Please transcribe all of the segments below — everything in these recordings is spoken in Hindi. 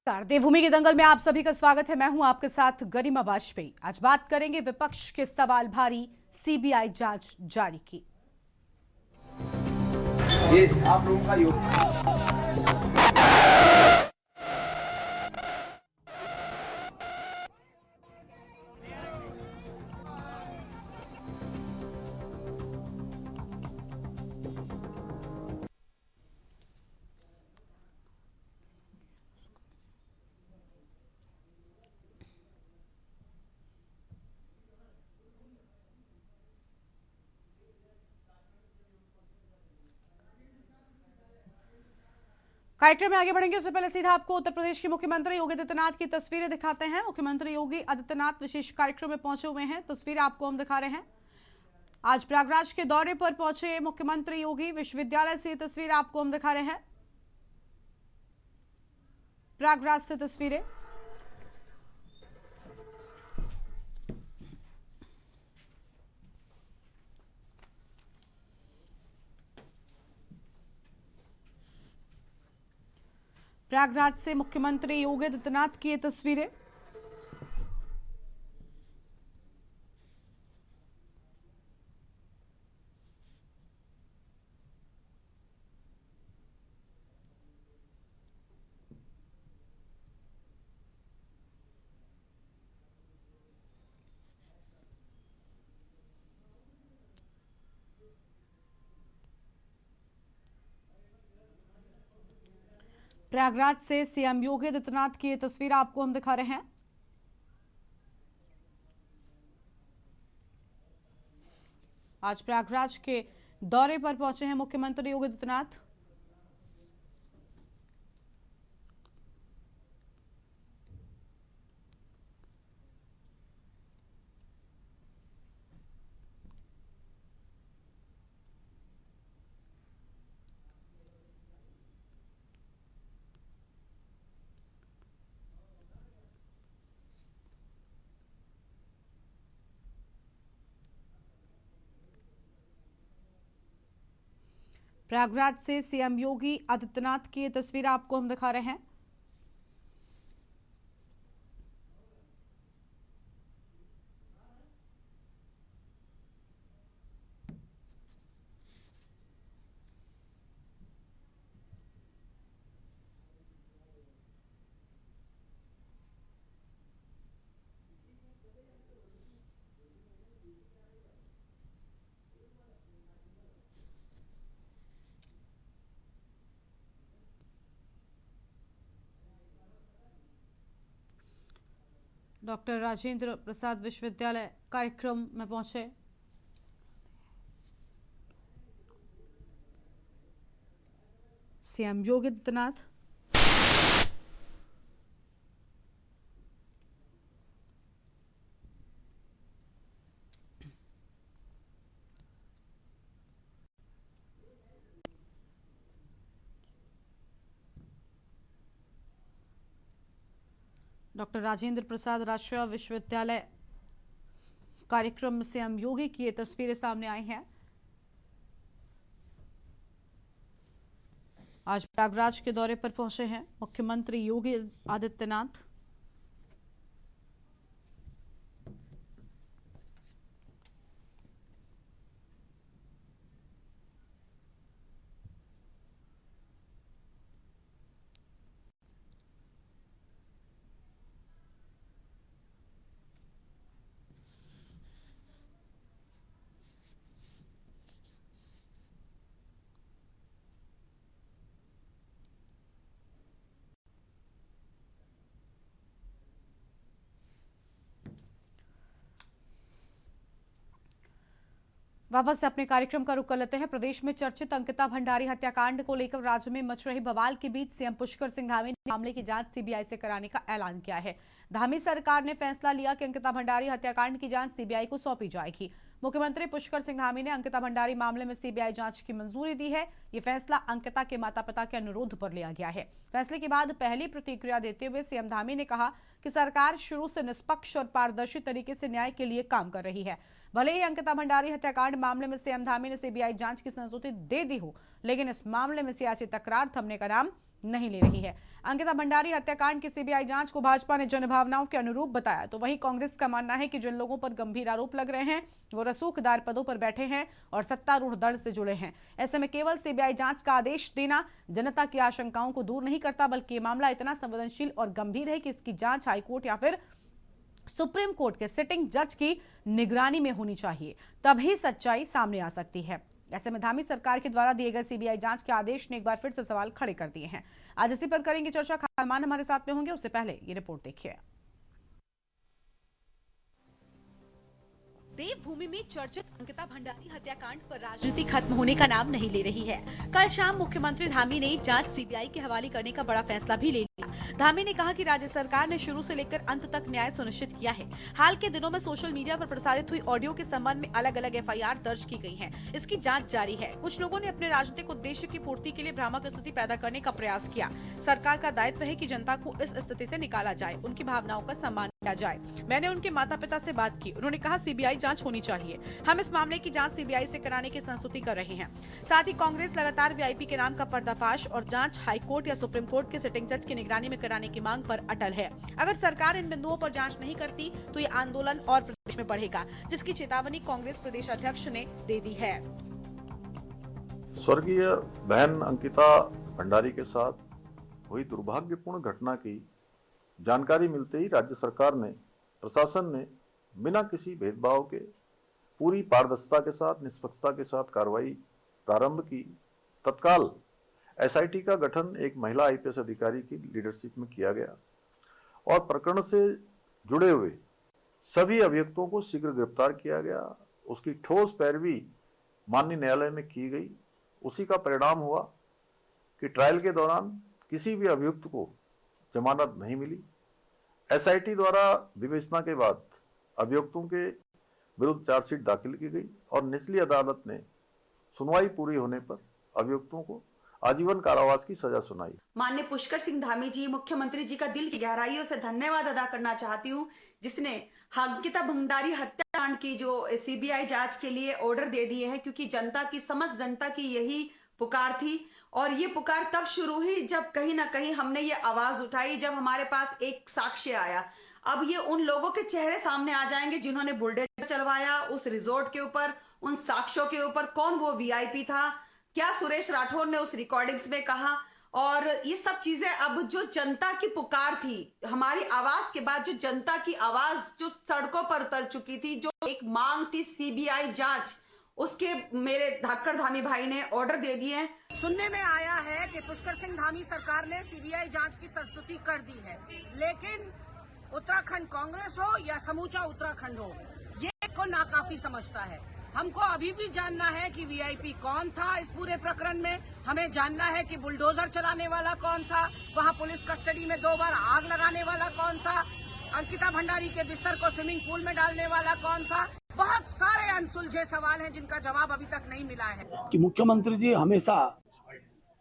नमस्कार, देवभूमि के दंगल में आप सभी का स्वागत है। मैं हूं आपके साथ गरिमा वाजपेयी। आज बात करेंगे विपक्ष के सवाल भारी, सीबीआई जांच जारी की। ये आप लोगों का योग कार्यक्रम में आगे बढ़ेंगे उससे पहले सीधा आपको उत्तर प्रदेश के मुख्यमंत्री योगी आदित्यनाथ की तस्वीरें दिखाते हैं। मुख्यमंत्री योगी आदित्यनाथ विशेष कार्यक्रम में पहुंचे हुए हैं। तस्वीरें आपको हम दिखा रहे हैं। आज प्रयागराज के दौरे पर पहुंचे मुख्यमंत्री योगी, विश्वविद्यालय से तस्वीर आपको हम दिखा रहे हैं। प्रयागराज से तस्वीरें। प्रयागराज से मुख्यमंत्री योगी आदित्यनाथ की ये तस्वीरें। प्रयागराज से सीएम योगी आदित्यनाथ की ये तस्वीर आपको हम दिखा रहे हैं। आज प्रयागराज के दौरे पर पहुंचे हैं मुख्यमंत्री योगी आदित्यनाथ। प्रयागराज से सीएम योगी आदित्यनाथ की ये तस्वीर आपको हम दिखा रहे हैं। डॉक्टर राजेंद्र प्रसाद विश्वविद्यालय कार्यक्रम में पहुंचे। सीएम योगी आदित्यनाथ। डॉक्टर राजेंद्र प्रसाद राष्ट्रीय विश्वविद्यालय कार्यक्रम में सीएम योगी की ये तस्वीरें सामने आई हैं। आज प्रयागराज के दौरे पर पहुंचे हैं मुख्यमंत्री योगी आदित्यनाथ। वापस से अपने कार्यक्रम का रुख कर लेते हैं। प्रदेश में चर्चित अंकिता भंडारी हत्याकांड को लेकर राज्य में मच रही बवाल के बीच सीएम पुष्कर सिंह धामी ने मामले की जांच सीबीआई से कराने का ऐलान किया है। धामी सरकार ने फैसला लिया कि अंकिता भंडारी हत्याकांड की जांच सीबीआई को सौंपी जाएगी। मुख्यमंत्री पुष्कर सिंह धामी ने अंकिता भंडारी मामले में सीबीआई जांच की मंजूरी दी है। ये फैसला अंकिता के माता पिता के अनुरोध पर लिया गया है। फैसले के बाद पहली प्रतिक्रिया देते हुए सीएम धामी ने कहा कि सरकार शुरू से निष्पक्ष और पारदर्शी तरीके से न्याय के लिए काम कर रही है। भले ही अंकिता भंडारी हत्याकांड मामले में सीएम धामी ने सीबीआई जांच की संस्तुति दे दी हो, लेकिन इस मामले में सियासी तकरार थमने का नाम नहीं ले रही है। अंकिता भंडारी हत्याकांड की सीबीआई जांच को भाजपा ने जनभावनाओं के अनुरूप बताया, तो वहीं कांग्रेस का मानना है कि जिन लोगों पर गंभीर आरोप लग रहे हैं वो रसूखदार पदों पर बैठे हैं और सत्तारूढ़ दल से जुड़े हैं। ऐसे में केवल सीबीआई जांच का आदेश देना जनता की आशंकाओं को दूर नहीं करता, बल्कि ये मामला इतना संवेदनशील और गंभीर है कि इसकी जांच हाईकोर्ट या फिर सुप्रीम कोर्ट के सिटिंग जज की निगरानी में होनी चाहिए, तभी सच्चाई सामने आ सकती है। ऐसे में धामी सरकार के द्वारा दिए गए सीबीआई जांच के आदेश ने एक बार फिर से सवाल खड़े कर दिए हैं। आज इसी पर करेंगे चर्चा। खान हमारे साथ में होंगे, उससे पहले ये रिपोर्ट देखिए। देवभूमि में चर्चित अंकिता भंडारी हत्याकांड पर राजनीति खत्म होने का नाम नहीं ले रही है। कल शाम मुख्यमंत्री धामी ने जांच सीबीआई के हवाले करने का बड़ा फैसला भी ले लिया। धामी ने कहा कि राज्य सरकार ने शुरू से लेकर अंत तक न्याय सुनिश्चित किया है। हाल के दिनों में सोशल मीडिया पर प्रसारित हुई ऑडियो के संबंध में अलग अलग एफआईआर दर्ज की गई है। इसकी जांच जारी है। कुछ लोगों ने अपने राजनीतिक उद्देश्य की पूर्ति के लिए भ्रामक स्थिति पैदा करने का प्रयास किया। सरकार का दायित्व है कि जनता को इस स्थिति से निकाला जाए, उनकी भावनाओं का सम्मान किया जाए। मैंने उनके माता पिता से बात की, उन्होंने कहा सीबीआई जांच होनी चाहिए। हम इस मामले की जांच सीबीआई से कराने की संस्तुति कर रहे हैं। साथ ही कांग्रेस लगातार वीआईपी के नाम का पर्दाफाश और जांच हाईकोर्ट या सुप्रीम कोर्ट के सिटिंग जज की निगरानी में कराने की मांग पर अटल है। अगर सरकार इन बिंदुओं पर जांच नहीं करती तो ये आंदोलन और प्रदेश में बढ़ेगा, जिसकी चेतावनी कांग्रेस प्रदेश अध्यक्ष ने दे दी है। स्वर्गीय बहन अंकिता भंडारी के साथ हुई दुर्भाग्यपूर्ण घटना की जानकारी मिलते ही राज्य सरकार ने, प्रशासन ने बिना किसी भेदभाव के पूरी पारदर्शिता के साथ, निष्पक्षता के साथ कार्रवाई प्रारंभ की। तत्काल एसआईटी का गठन एक महिला आईपीएस अधिकारी की लीडरशिप में किया गया और प्रकरण से जुड़े हुए सभी अभियुक्तों को शीघ्र गिरफ्तार किया गया। उसकी ठोस पैरवी माननीय न्यायालय में की गई। उसी का परिणाम हुआ कि ट्रायल के दौरान किसी भी अभियुक्त को जमानत नहीं मिली। एसआईटी द्वारा विवेचना के बाद अभियुक्तों के विरुद्ध चार्जशीट दाखिल की गई और निचली अदालत ने सुनवाई पूरी होने पर अभियुक्तों को आजीवन कारावास की सजा सुनाई। माननीय पुष्कर सिंह धामी जी, मुख्यमंत्री जी का दिल की गहराइयों से धन्यवाद अदा करना चाहती हूँ, जिसने अंकिता भंडारी हत्याकांड की जो सीबीआई जांच के लिए ऑर्डर दे दिए हैं, क्योंकि जनता की, समस्त जनता की यही पुकार थी। और ये पुकार तब शुरू हुई जब कहीं ना कहीं हमने ये आवाज उठाई, जब हमारे पास एक साक्ष्य आया। अब ये उन लोगों के चेहरे सामने आ जाएंगे जिन्होंने बुलडोजर चलवाया उस रिजॉर्ट के ऊपर, उन साक्ष्यों के ऊपर, कौन वो वीआईपी था, क्या सुरेश राठौर ने उस रिकॉर्डिंग्स में कहा। और ये सब चीजें अब जो जनता की पुकार थी, हमारी आवाज के बाद जो जनता की आवाज जो सड़कों पर उतर चुकी थी, जो एक मांग थी सीबीआई जांच, उसके मेरे धाकड़ धामी भाई ने ऑर्डर दे दिए हैं। सुनने में आया है कि पुष्कर सिंह धामी सरकार ने सीबीआई जांच की संस्तुति कर दी है, लेकिन उत्तराखंड कांग्रेस हो या समूचा उत्तराखंड हो, ये इसको नाकाफी समझता है। हमको अभी भी जानना है कि वीआईपी कौन था इस पूरे प्रकरण में। हमें जानना है कि बुलडोजर चलाने वाला कौन था, वहां पुलिस कस्टडी में 2 बार आग लगाने वाला कौन था, अंकिता भंडारी के बिस्तर को स्विमिंग पूल में डालने वाला कौन था। बहुत सारे अनसुलझे सवाल हैं जिनका जवाब अभी तक नहीं मिला है। कि मुख्यमंत्री जी हमेशा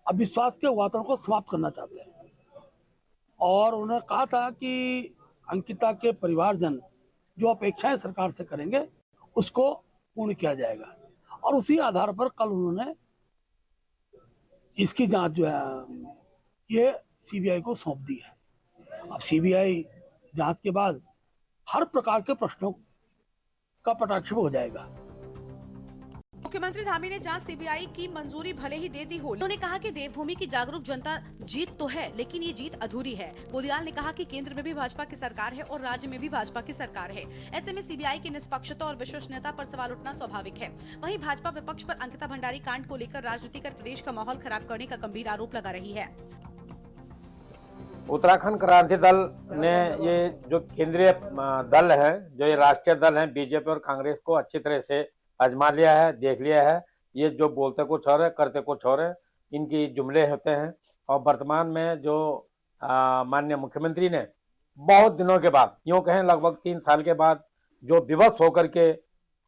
अविश्वास के वातावरण को समाप्त करना चाहते हैं और उन्होंने कहा था कि अंकिता के परिवारजन जो अपेक्षाएं सरकार से करेंगे उसको पूर्ण किया जाएगा, और उसी आधार पर कल उन्होंने इसकी जांच जो है ये सीबीआई को सौंप दी है। अब सीबीआई जांच के बाद हर प्रकार के प्रश्नों का पटाक्षेप हो जाएगा। मुख्यमंत्री धामी ने जांच सीबीआई की मंजूरी भले ही दे दी हो, उन्होंने कहा कि देवभूमि की जागरूक जनता जीत तो है, लेकिन ये जीत अधूरी है। गोदियाल ने कहा कि केंद्र में भी भाजपा की सरकार है और राज्य में भी भाजपा की सरकार है। ऐसे में सीबीआई की निष्पक्षता और विश्वसनीयता पर सवाल उठना स्वाभाविक है। वहीं भाजपा विपक्ष पर अंकिता भंडारी कांड को लेकर राजनीति कर प्रदेश का माहौल खराब करने का गंभीर आरोप लगा रही है। उत्तराखंड क्रांति दल ने ये जो केंद्रीय दल है, जो ये राष्ट्रीय दल है, बीजेपी और कांग्रेस को अच्छी तरह से आजमा लिया है, देख लिया है। ये जो बोलते कुछ और है, करते कुछ और है, इनकी जुमले होते हैं। और वर्तमान में जो माननीय मुख्यमंत्री ने बहुत दिनों के बाद, यूँ कहें लगभग 3 साल के बाद, जो विवश होकर के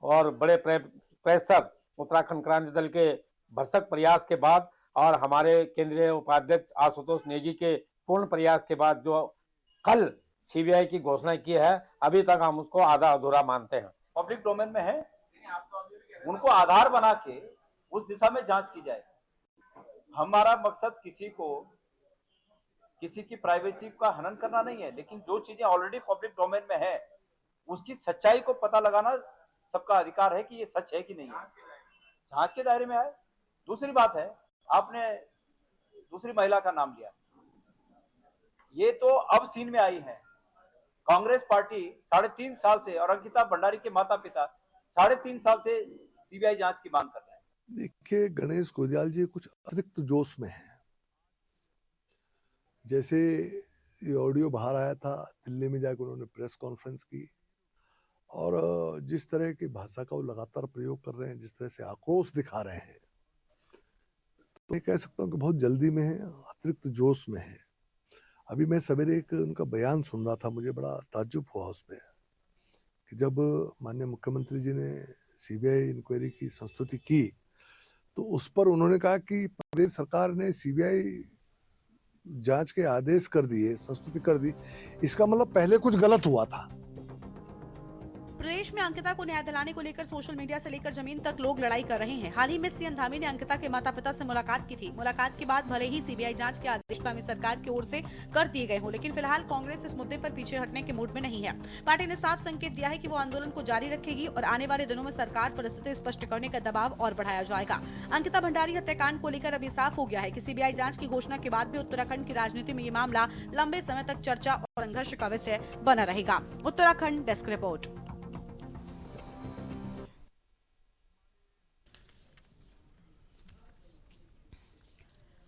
और बड़े प्रेशर उत्तराखंड क्रांति दल के भरसक प्रयास के बाद और हमारे केंद्रीय उपाध्यक्ष आशुतोष नेगी के पूर्ण प्रयास के बाद जो कल सीबीआई की घोषणा की है, अभी तक हम उसको आधा अधूरा मानते हैं। पब्लिक डोमेन में है, उनको आधार बना के उस दिशा में जांच की जाए। हमारा मकसद किसी को किसी की प्राइवेसी का हनन करना नहीं है, लेकिन जो चीजें ऑलरेडी पब्लिक डोमेन में है उसकी सच्चाई को पता लगाना सबका अधिकार है कि ये सच है कि नहीं है, जांच के दायरे में आए। दूसरी बात है, आपने दूसरी महिला का नाम लिया, ये तो अब सीन में आई है। कांग्रेस पार्टी 3.5 साल से और अंकिता भंडारी के माता पिता 3.5 साल से सीबीआई जांच की मांग कर रहे हैं। देखिए, गणेश गोदियाल जी कुछ अतिरिक्त जोश में हैं। जैसे ये ऑडियो बाहर आया था, दिल्ली में जाकर उन्होंने प्रेस कॉन्फ्रेंस की और जिस तरह की भाषा का वो लगातार प्रयोग कर रहे हैं, जिस तरह से आक्रोश दिखा रहे हैं, तो मैं कह सकता हूँ कि बहुत जल्दी में है, अतिरिक्त जोश में है। अभी मैं सवेरे एक उनका बयान सुन रहा था, मुझे बड़ा ताज्जुब हुआ उस पर कि जब माननीय मुख्यमंत्री जी ने सीबीआई इंक्वायरी की संस्तुति की तो उस पर उन्होंने कहा कि प्रदेश सरकार ने सीबीआई जांच के आदेश कर दिए, संस्तुति कर दी, इसका मतलब पहले कुछ गलत हुआ था। प्रदेश में अंकिता को न्याय दिलाने को लेकर सोशल मीडिया से लेकर जमीन तक लोग लड़ाई कर रहे हैं। हाल ही में सीएम धामी ने अंकिता के माता पिता से मुलाकात की थी। मुलाकात के बाद भले ही सीबीआई जांच के आदेश धामी सरकार की ओर से कर दिए गए हो, लेकिन फिलहाल कांग्रेस इस मुद्दे पर पीछे हटने के मूड में नहीं है। पार्टी ने साफ संकेत दिया है कि वो आंदोलन को जारी रखेगी और आने वाले दिनों में सरकार पर स्थिति स्पष्ट करने का दबाव और बढ़ाया जाएगा। अंकिता भंडारी हत्याकांड को लेकर अभी साफ हो गया है कि सीबीआई जांच की घोषणा के बाद भी उत्तराखंड की राजनीति में ये मामला लंबे समय तक चर्चा और संघर्ष का विषय बना रहेगा। Uttarakhand desk report.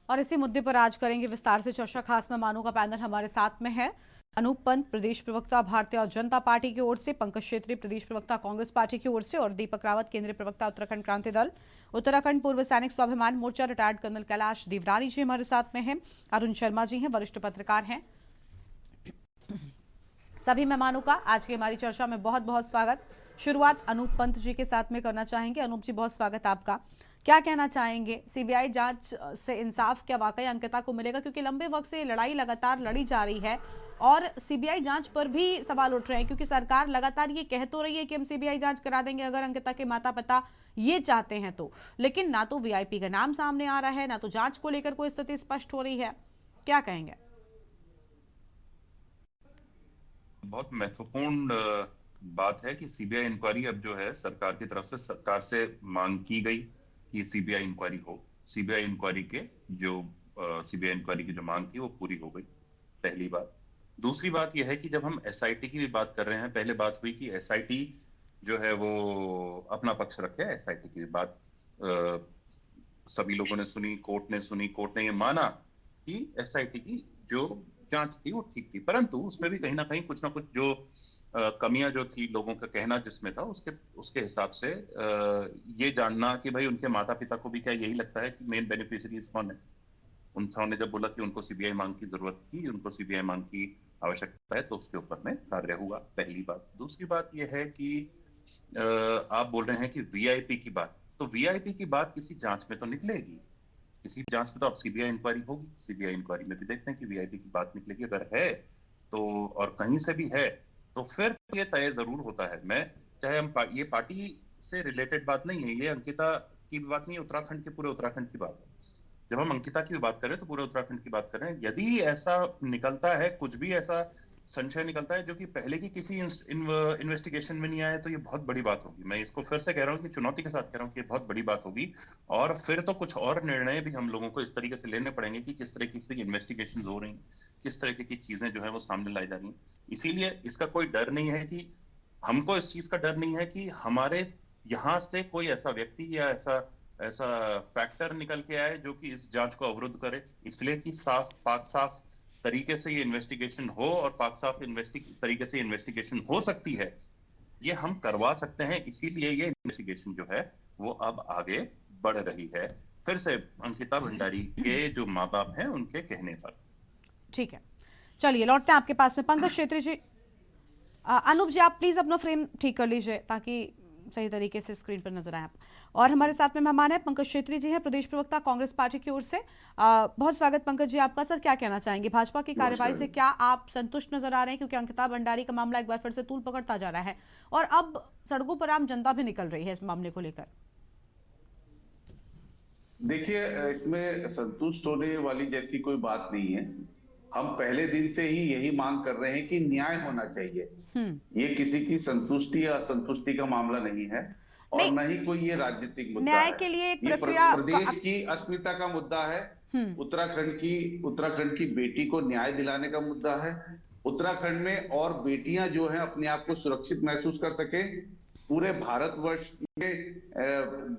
और इसी मुद्दे पर आज करेंगे विस्तार से चर्चा। खास मेहमानों का पैनल हमारे साथ में है। अनूप पंत प्रदेश प्रवक्ता भारतीय जनता पार्टी की ओर से, पंकज क्षेत्री प्रदेश प्रवक्ता कांग्रेस पार्टी की ओर से और दीपक रावत केंद्रीय प्रवक्ता उत्तराखंड क्रांति दल, उत्तराखंड पूर्व सैनिक स्वाभिमान मोर्चा रिटायर्ड कर्नल कैलाश देवरानी जी हमारे साथ में हैं। अरुण शर्मा जी हैं, वरिष्ठ पत्रकार हैं। सभी मेहमानों का आज की हमारी चर्चा में बहुत बहुत स्वागत। शुरुआत अनूप पंत जी के साथ में करना चाहेंगे। अनूप जी, बहुत स्वागत आपका। क्या कहना चाहेंगे, सीबीआई जांच से इंसाफ क्या वाकई अंकिता को मिलेगा? क्योंकि लंबे वक्त से लड़ाई लगातार लड़ी जा रही है और सीबीआई जांच पर भी सवाल उठ रहे हैं, क्योंकि सरकार लगातार ये कह तो रही है कि हम सीबीआई जांच करा देंगे अगर अंकिता के माता पिता ये चाहते हैं तो, लेकिन ना तो वीआईपी का नाम सामने आ रहा है, ना तो जांच को लेकर कोई स्थिति स्पष्ट हो रही है। क्या कहेंगे? बहुत महत्वपूर्ण बात है कि सीबीआई इंक्वायरी अब जो है सरकार की तरफ से सरकार से मांग की गई कि सीबीआई इंक्वायरी हो। सीबीआई इंक्वायरी की जो मांग थी वो पूरी हो गई, पहली बात। दूसरी बात यह है कि जब हम एसआईटी की भी बात कर रहे हैं, पहले बात हुई कि एसआईटी जो है वो अपना पक्ष रखे। एसआईटी की बात सभी लोगों ने सुनी, कोर्ट ने ये माना कि एसआईटी की जो जांच थी वो ठीक थी, परंतु उसमें भी कहीं ना कहीं कुछ ना कुछ जो कमियां जो थी, लोगों का कहना जिसमें था, उसके हिसाब से ये जानना कि भाई उनके माता पिता को भी क्या यही लगता है कि मेन बेनिफिशियरीज कौन है। उन्होंने जब बोला कि उनको सीबीआई मांग की जरूरत थी, उनको सीबीआई मांग की आवश्यकता है, तो उसके ऊपर में कार्य हुआ, पहली बात। दूसरी बात यह है कि आप बोल रहे हैं कि वीआईपी की बात, तो वीआईपी की बात किसी जांच में तो निकलेगी, किसी जांच में तो अब सीबीआई इंक्वायरी होगी। सीबीआई इंक्वायरी में भी देखते हैं कि वीआईपी की बात निकलेगी। अगर है तो, और कहीं से भी है, तो फिर ये तय जरूर होता है। मैं चाहे हम ये पार्टी से रिलेटेड बात नहीं है, ये अंकिता की बात नहीं है, उत्तराखंड के पूरे उत्तराखंड की बात है। जब हम अंकिता की बात कर रहे हैं तो पूरे उत्तराखंड की बात कर रहे हैं। यदि ऐसा निकलता है, कुछ भी ऐसा संशय निकलता है जो कि पहले की किसी इन्वेस्टिगेशन में नहीं आया, तो ये बहुत बड़ी बात होगी। मैं इसको फिर से कह रहा हूँ कि चुनौती के साथ कह रहा हूँ कि ये बहुत बड़ी बात होगी, और फिर तो कुछ और निर्णय भी हम लोगों को इस तरीके से लेने पड़ेंगे कि किस तरीके से इन्वेस्टिगेशन हो रही, किस तरीके की चीजें जो है वो सामने लाई जा रही। इसीलिए इसका कोई डर नहीं है, कि हमको इस चीज का डर नहीं है कि हमारे यहाँ से कोई ऐसा व्यक्ति या ऐसा फैक्टर निकल के आए जो कि इस जांच को अवरुद्ध करे। इसलिए कि पाक साफ तरीके से ये इन्वेस्टिगेशन हो, और पाक साफ तरीके से इन्वेस्टिगेशन हो सकती है, ये हम करवा सकते हैं। इसीलिए ये इन्वेस्टिगेशन जो है वो अब आगे बढ़ रही है, फिर से अंकिता भंडारी के जो माँ बाप हैं उनके कहने पर। ठीक है, चलिए लौटते हैं आपके पास में। पंकज क्षेत्री जी, अनूप जी आप प्लीज अपना फ्रेम ठीक कर लीजिए ताकि सही तरीके से स्क्रीन पर नजर आए आप। और हमारे साथ में मेहमान है पंकज क्षेत्री जी हैं, प्रदेश प्रवक्ता कांग्रेस पार्टी की ओर से। बहुत स्वागत पंकज जी आपका। सर, क्या कहना चाहेंगे, भाजपा की कार्रवाई से क्या आप संतुष्ट नजर आ रहे हैं? क्योंकि अंकिता भंडारी का मामला एक बार फिर से तूल पकड़ता जा रहा है और अब सड़कों पर आम जनता भी निकल रही है इस मामले को लेकर। देखिए, इसमें संतुष्ट होने वाली जैसी कोई बात नहीं है। हम पहले दिन से ही यही मांग कर रहे हैं कि न्याय होना चाहिए। ये किसी की संतुष्टि या असंतुष्टि का मामला नहीं है और न ही कोई ये राजनीतिक मुद्दा न्याय है। के लिए एक ये प्रक्रिया प्रदेश की अस्मिता का मुद्दा है। उत्तराखंड की बेटी को न्याय दिलाने का मुद्दा है। उत्तराखंड में और बेटियां जो हैं अपने आप को सुरक्षित महसूस कर सके, पूरे भारतवर्ष में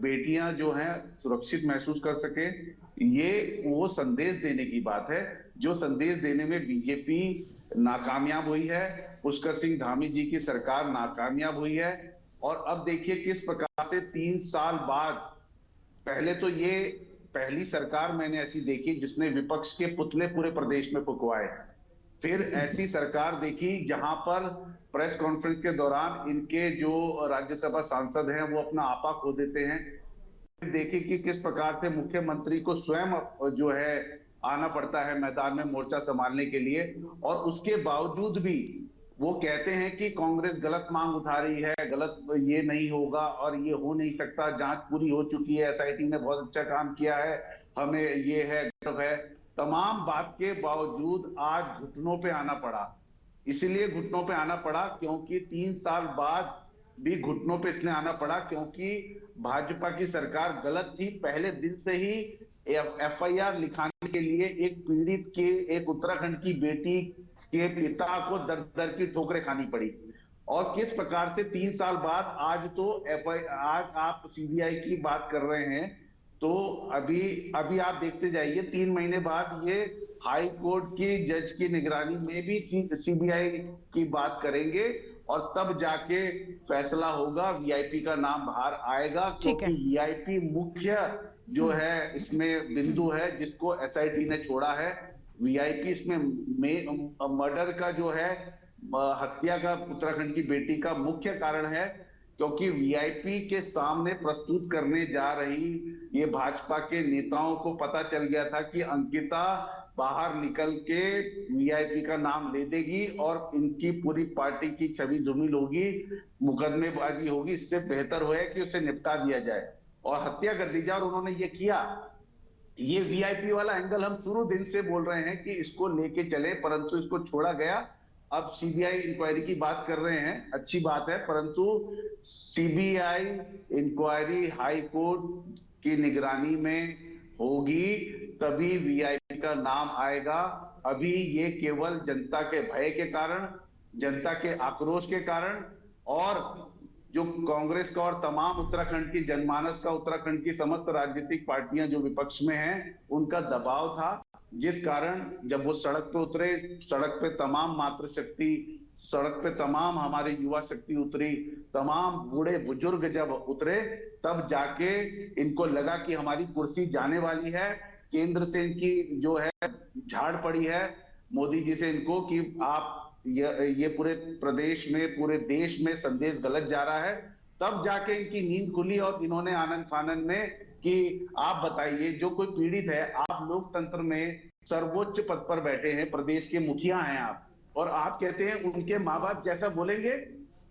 बेटियां जो हैं सुरक्षित महसूस कर सके, ये वो संदेश देने की बात है जो संदेश देने में बीजेपी नाकामयाब हुई है, पुष्कर सिंह धामी जी की सरकार नाकामयाब हुई है। और अब देखिए किस प्रकार से 3 साल बाद, पहले तो ये पहली सरकार मैंने ऐसी देखी जिसने विपक्ष के पुतले पूरे प्रदेश में फुकवाए। फिर ऐसी सरकार देखी जहां पर प्रेस कॉन्फ्रेंस के दौरान इनके जो राज्यसभा सांसद हैं वो अपना आपा खो देते हैं। देखिए कि किस प्रकार से मुख्यमंत्री को स्वयं जो है आना पड़ता है मैदान में मोर्चा संभालने के लिए, और उसके बावजूद भी वो कहते हैं कि कांग्रेस गलत मांग उठा रही है, गलत ये नहीं होगा और ये हो नहीं सकता, जांच पूरी हो चुकी है, एसआईटी ने बहुत अच्छा काम किया है, हमें ये है है। तमाम बात के बावजूद आज घुटनों पे आना पड़ा। इसलिए घुटनों पे आना पड़ा क्योंकि 3 साल बाद भी घुटनों पे इसलिए आना पड़ा क्योंकि भाजपा की सरकार गलत थी। पहले दिन से ही एफआईआर लिखाने के लिए एक पीड़ित के, एक उत्तराखंड की बेटी के पिता को दर दर की ठोकरें खानी पड़ी। और किस प्रकार से 3 साल बाद आज तो आज आप सीबीआई की बात कर रहे हैं, तो अभी आप देखते जाइए 3 महीने बाद ये हाई कोर्ट की जज की निगरानी में भी सीबीआई की बात करेंगे और तब जाके फैसला होगा, वीआईपी का नाम बाहर आएगा, क्योंकि वीआईपी मुख्य जो है इसमें बिंदु है जिसको एसआईटी ने छोड़ा है। वीआईपी इसमें मर्डर का जो है, हत्या का उत्तराखंड की बेटी का मुख्य कारण है, क्योंकि वीआईपी के सामने प्रस्तुत करने जा रही ये भाजपा के नेताओं को पता चल गया था कि अंकिता बाहर निकल के वीआईपी का नाम ले देगी और इनकी पूरी पार्टी की छवि धूमिल होगी, मुकदमेबाजी होगी। इससे बेहतर है कि उसे निपटा दिया जाए और हत्या कर दी जाए, और उन्होंने ये किया। ये वीआईपी वाला एंगल हम शुरू दिन से बोल रहे हैं कि इसको लेके चले, परंतु इसको छोड़ा गया। अब सीबीआई इंक्वायरी की बात कर रहे हैं, अच्छी बात है, परंतु सीबीआई इंक्वायरी हाई कोर्ट की निगरानी में होगी तभी वीआईपी का नाम आएगा। अभी ये केवल जनता के भय के कारण, जनता के आक्रोश के कारण और जो कांग्रेस का और तमाम उत्तराखंड की जनमानस का, उत्तराखंड की समस्त राजनीतिक पार्टियां जो विपक्ष में हैं, उनका दबाव था, जिस कारण जब वो सड़क पे उतरे, सड़क पे तमाम मातृशक्ति, सड़क पे तमाम हमारी युवा शक्ति उतरी, तमाम बूढ़े बुजुर्ग जब उतरे, तब जाके इनको लगा कि हमारी कुर्सी जाने वाली है। केंद्र से इनकी जो है झाड़ पड़ी है मोदी जी से इनको कि आप ये पूरे प्रदेश में, पूरे देश में संदेश गलत जा रहा है। तब जाके इनकी नींद खुली और इन्होंने आनंद फानन में कि आप बताइए, जो कोई पीड़ित है, आप लोकतंत्र में सर्वोच्च पद पर बैठे हैं, प्रदेश के मुखिया हैं आप, और आप कहते हैं उनके माँ बाप जैसा बोलेंगे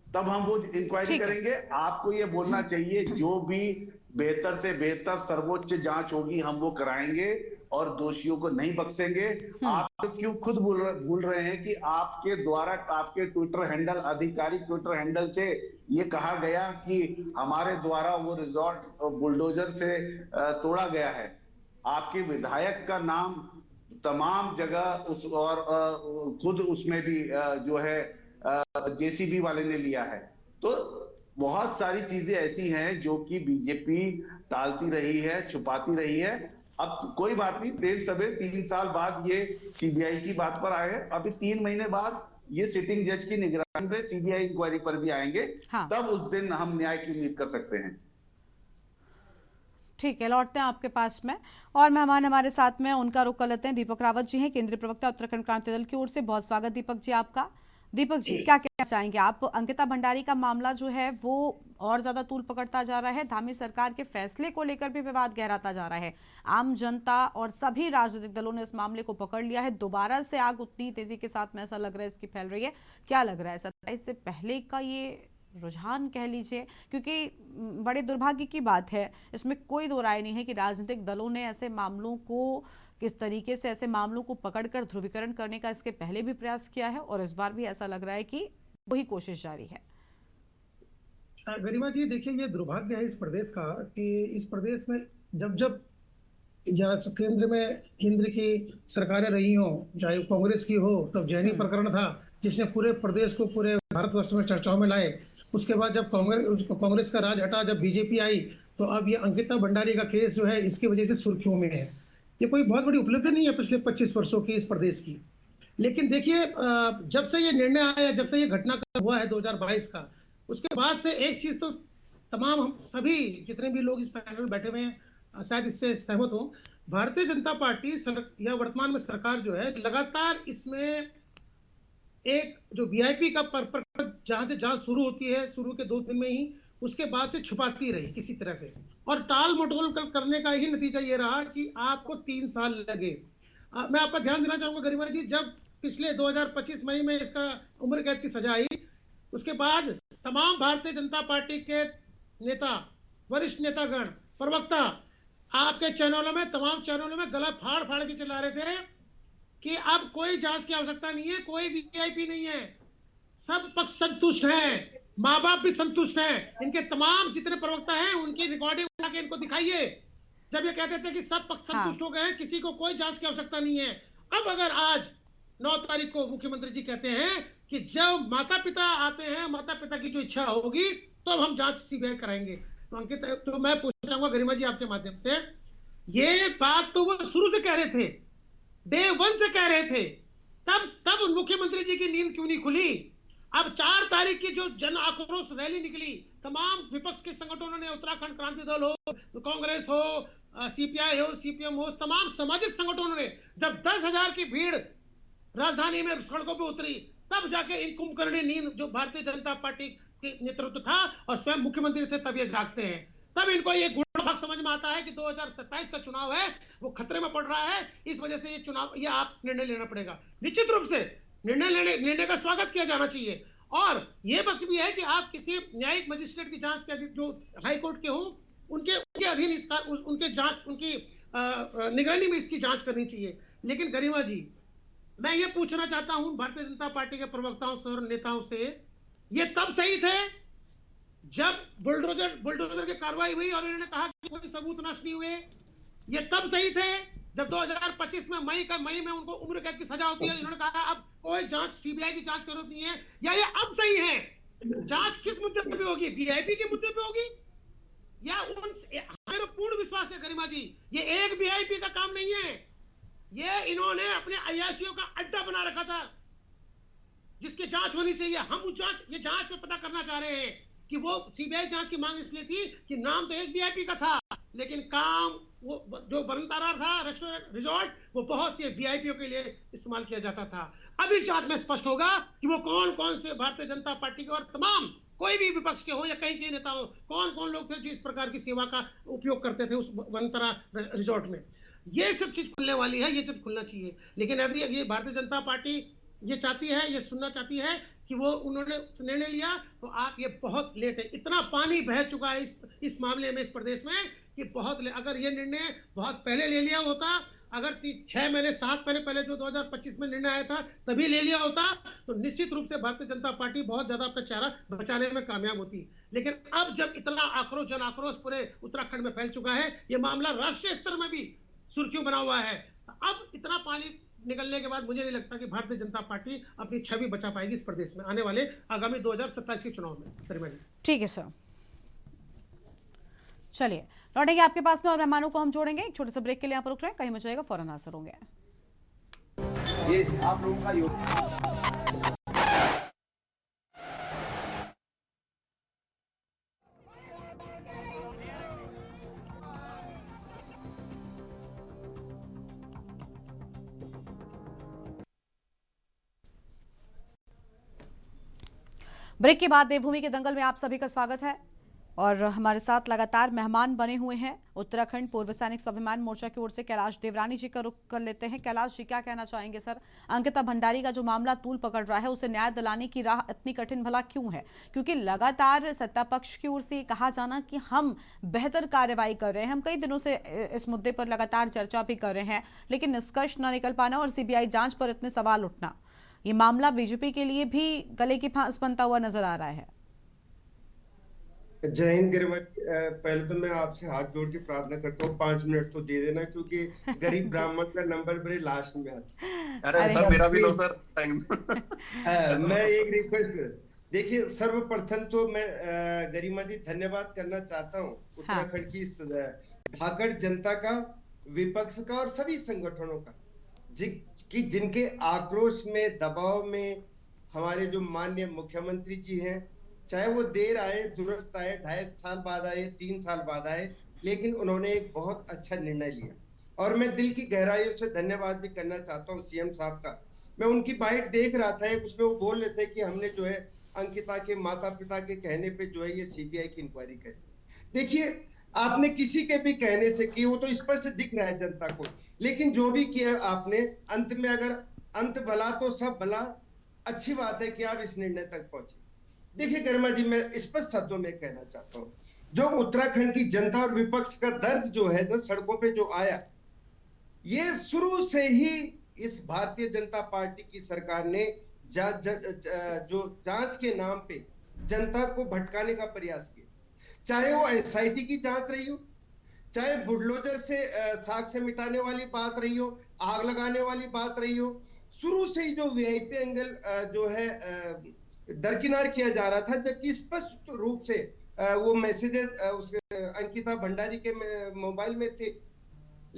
तब हम वो इंक्वायरी करेंगे। आपको ये बोलना चाहिए जो भी बेहतर से बेहतर सर्वोच्च जांच होगी हम वो कराएंगे और दोषियों को नहीं बख्शेंगे। आप तो क्यों खुद भूल रहे हैं कि आपके द्वारा, आपके ट्विटर हैंडल, आधिकारिक ट्विटर हैंडल से ये कहा गया कि हमारे द्वारा वो रिजॉर्ट बुलडोजर से तोड़ा गया है। आपके विधायक का नाम तमाम जगह उस और खुद उसमें भी जो है जेसीबी वाले ने लिया है। तो बहुत सारी चीजें ऐसी हैं जो कि बीजेपी टालती रही है, छुपाती रही है। अब कोई बात नहीं, देर सवेर 3 साल बाद ये सीबीआई की बात पर आए हैं। अभी 3 महीने बाद ये सिटिंग जज की निगरानी में सीबीआई इंक्वायरी पर भी आएंगे। हाँ। तब उस दिन हम न्याय की उम्मीद कर सकते हैं। ठीक है, लौटते हैं आपके पास में और मेहमान हमारे साथ में, उनका रुख कर लेते हैं। दीपक रावत जी हैं, केंद्रीय प्रवक्ता उत्तराखंड क्रांति दल की ओर से। बहुत स्वागत दीपक जी आपका। दीपक जी, क्या कहना चाहेंगे आप? अंकिता भंडारी का मामला जो है वो और ज्यादा तूल पकड़ता जा रहा है, धामी सरकार के फैसले को लेकर भी विवाद गहराता जा रहा है। आम जनता और सभी राजनीतिक दलों ने इस मामले को पकड़ लिया है। दोबारा से आग उतनी तेजी के साथ में ऐसा लग रहा है इसकी फैल रही है। क्या लग रहा है? 27 से पहले का ये रुझान कह लीजिए, क्योंकि बड़े दुर्भाग्य की बात है, इसमें कोई दो राय नहीं है कि राजनीतिक दलों ने ऐसे मामलों को किस तरीके से ऐसे मामलों को पकड़कर ध्रुवीकरण करने का इसके पहले भी प्रयास किया है और इस बार भी ऐसा लग रहा है कि वही कोशिश जारी है। गरिमा जी, देखिए, ये दुर्भाग्य है इस प्रदेश का कि इस प्रदेश में जब जब या केंद्र की सरकारें रही हो, चाहे कांग्रेस की हो, तब जैनी प्रकरण था जिसने पूरे प्रदेश को पूरे भारतवर्ष में चर्चाओं में लाए। उसके बाद जब कांग्रेस का राज हटा, जब बीजेपी आई, तो अब ये अंकिता भंडारी का केस जो है इसकी वजह से सुर्खियों में है। ये कोई बहुत बड़ी उपलब्धि नहीं है पिछले 25 वर्षों की इस प्रदेश की। लेकिन देखिए, जब से ये निर्णय आया, जब से ये घटनाक्रम हुआ है 2022 का, उसके बाद से एक चीज तो तमाम हम सभी जितने भी लोग इस पैनल में बैठे हुए हैं शायद इससे सहमत हो, भारतीय जनता पार्टी या वर्तमान में सरकार जो है लगातार इसमें एक जो वीआईपी का प्रकरण जहां से जांच शुरू होती है, शुरू के 2 दिन में ही, उसके बाद से छुपाती रही किसी तरह से, और टाल मटोल करने का ही नतीजा ये रहा कि आपको 3 साल लगे। मैं आपका ध्यान देना चाहूंगा गरिमा जी, जब पिछले 2025 मई में इसका उम्र कैद की सजा आई, उसके बाद तमाम भारतीय जनता पार्टी के नेता, वरिष्ठ नेतागण, प्रवक्ता आपके चैनलों में, तमाम चैनलों में गला फाड़ फाड़ के चला रहे थे कि अब कोई जांच की आवश्यकता नहीं है, कोई वीआईपी नहीं है, सब पक्ष संतुष्ट हैं, माँ बाप भी संतुष्ट हैं। इनके तमाम जितने प्रवक्ता हैं उनकी रिकॉर्डिंग उठा के इनको दिखाइए, जब ये कहते थे कि सब पक्ष संतुष्ट हो गए हैं, किसी को कोई जांच की आवश्यकता नहीं है। अब अगर आज 9 तारीख को मुख्यमंत्री जी कहते हैं कि जब माता पिता आते हैं, माता पिता की जो इच्छा होगी तो हम जांच सीबीआई कराएंगे, तो अंकित, तो मैं पूछना चाहूंगा गरिमा जी आपके माध्यम से, ये बात तो वो शुरू से कह रहे थे, डे 1 से कह रहे थे, तब मुख्यमंत्री जी की नींद क्यों नहीं खुली? अब 4 तारीख की जो जन आक्रोश रैली निकली, तमाम विपक्ष के संगठनों ने, उत्तराखंड क्रांति दल हो, कांग्रेस हो, सीपीआई हो, सीपीएम हो, तमाम सामाजिक संगठनों ने, जब 10,000 की भीड़ राजधानी में सड़कों पर उतरी, तब जाके इन कुंभकर्णी नींद जो भारतीय जनता पार्टी के नेतृत्व था और स्वयं मुख्यमंत्री थे, तब ये जागते हैं। तब इनको ये गुण भाग समझ में आता है कि 2027 का चुनाव है वो खतरे में पड़ रहा है, इस वजह से ये चुनाव, ये आप निर्णय लेना पड़ेगा। निश्चित रूप से निर्णय का स्वागत किया जाना चाहिए, और ये पक्ष भी है कि आप किसी न्यायिक मजिस्ट्रेट की जांच के जो हाई कोर्ट के हों, उनके अधीन इसका उनके जांच, उनकी निगरानी में इसकी जांच करनी चाहिए। लेकिन गरिमा जी, मैं ये पूछना चाहता हूं भारतीय जनता पार्टी के प्रवक्ताओं से और नेताओं से, ये तब सही थे जब बुलडोजर की कार्रवाई हुई और इन्होंने कहा कि कोई सबूत नष्ट नहीं हुए? ये तब सही थे जब 2025 में मई में उनको उम्र कैद की सजा होती है, इन्होंने कहा अब कोई जांच, सीबीआई की जांच जरूरत नहीं है? या ये अब सही है? जांच किस मुद्दे पे होगी? वीआईपी के मुद्दे पे होगी या हमें पूर्ण विश्वास है गरिमा जी, ये एक वीआईपी का काम नहीं है, ये इन्होंने अपने अय्याशियों का अड्डा बना रखा था जिसकी जांच होनी चाहिए। हम उस ये जांच में पता करना चाह रहे हैं कि वो सीबीआई जांच की मांग इसलिए थी कि नाम तो एक वीआईपी का था, लेकिन काम वो जो बनतारा था रेस्टोरेंट रिजॉर्ट, वो बहुत से वीआईपीओ के लिए इस्तेमाल किया जाता था। अभी जांच में स्पष्ट होगा कि वो कौन कौन से भारतीय जनता पार्टी के और तमाम कोई भी विपक्ष के हो या कहीं के नेता हो, कौन कौन लोग थे जो इस प्रकार की सेवा का उपयोग करते थे उस बनतारा रिजॉर्ट में। ये सब चीज खुलने वाली है, ये सब खुलना चाहिए। लेकिन अभी ये भारतीय जनता पार्टी ये चाहती है, ये सुनना चाहती है कि वो उन्होंने निर्णय लिया, तो आप ये बहुत लेट है। इतना पानी बह चुका है इस मामले में इस प्रदेश में कि बहुत अगर ये निर्णय बहुत पहले ले लिया होता, अगर 6 महीने 7 महीने पहले जो 2025 में निर्णय आया था तभी ले लिया होता, तो निश्चित रूप से भारतीय जनता पार्टी बहुत ज्यादा अपना चेहरा बचाने में कामयाब होती। लेकिन अब जब इतना आक्रोश, जन आक्रोश पूरे उत्तराखंड में फैल चुका है, ये मामला राष्ट्रीय स्तर में भी सुर्खियों बना हुआ है, अब इतना पानी निकलने के बाद मुझे नहीं लगता कि भारतीय जनता पार्टी अपनी छवि बचा पाएगी इस प्रदेश में आने वाले आगामी 2027 के चुनाव में। ठीक है सर, चलिए लौटेंगे आपके पास में और मेहमानों को हम जोड़ेंगे। एक छोटे से ब्रेक के लिए यहाँ पर रुक रहे हैं, कहीं मच जाएगा फौरन हाजिर होंगे। ये आप लोगों का योगदान। ब्रेक के बाद देवभूमि के दंगल में आप सभी का स्वागत है। और हमारे साथ लगातार मेहमान बने हुए हैं उत्तराखंड पूर्व सैनिक स्वाभिमान मोर्चा की ओर से कैलाश देवरानी जी का रुख कर लेते हैं। कैलाश जी, क्या कहना चाहेंगे सर? अंकिता भंडारी का जो मामला तूल पकड़ रहा है, उसे न्याय दिलाने की राह इतनी कठिन भला क्यों है? क्योंकि लगातार सत्ता पक्ष की ओर से कहा जाना कि हम बेहतर कार्रवाई कर रहे हैं, हम कई दिनों से इस मुद्दे पर लगातार चर्चा भी कर रहे हैं, लेकिन निष्कर्ष न निकल पाना और सीबीआई जांच पर इतने सवाल उठना, ये मामला बीजेपी के लिए भी गले की फांस बनता हुआ नजर आ रहा है। जय हिंद गरिमा। पहले तो मैं आपसे हाथ जोड़ के प्रार्थना करता हूँ 5 मिनट तो दे देना, क्योंकि गरीब ब्राह्मण का नंबर बड़े लास्ट में आता है। अरे सर, मेरा भी लो सर टाइम। मैं एक रिक्वेस्ट, देखिए सर्वप्रथम तो मैं गरिमा जी धन्यवाद करना चाहता हूँ उत्तराखंड की इस भागड़ जनता का, विपक्ष का और सभी संगठनों का, जिनके आक्रोश में, दबाव में हमारे जो माननीय मुख्यमंत्री जी हैं, चाहे वो देर आए, दुरुस्त आए, 2.5 साल बाद आए, 3 साल बाद आए, लेकिन उन्होंने एक बहुत अच्छा निर्णय लिया और मैं दिल की गहराइयों से धन्यवाद भी करना चाहता हूँ सीएम साहब का। मैं उनकी बाइट देख रहा था, उसमें वो बोल रहे थे कि हमने जो है अंकिता के माता पिता के कहने पे जो है ये सीबीआई की इंक्वायरी करी। देखिए, आपने किसी के भी कहने से की, वो तो स्पष्ट दिख रहा है जनता को, लेकिन जो भी किया आपने, अंत में अगर अंत भला तो सब भला, अच्छी बात है कि आप इस निर्णय तक पहुंचे। देखिए गरिमा जी, मैं स्पष्ट शब्दों में कहना चाहता हूँ, जो उत्तराखंड की जनता और विपक्ष का दर्द जो है, जो सड़कों पे जो आया, ये शुरू से ही इस भारतीय जनता पार्टी की सरकार ने जो जांच के नाम पे जनता को भटकाने का प्रयास किया, चाहे वो एसआईटी की जांच रही हो, चाहे बुलडोजर से साक्ष्य मिटाने वाली बात रही हो, आग लगाने वाली बात रही हो, शुरू से ही जो वीआईपी एंगल जो है दरकिनार किया जा रहा था, जबकि स्पष्ट रूप से वो मैसेजेस अंकिता भंडारी के मोबाइल में थे।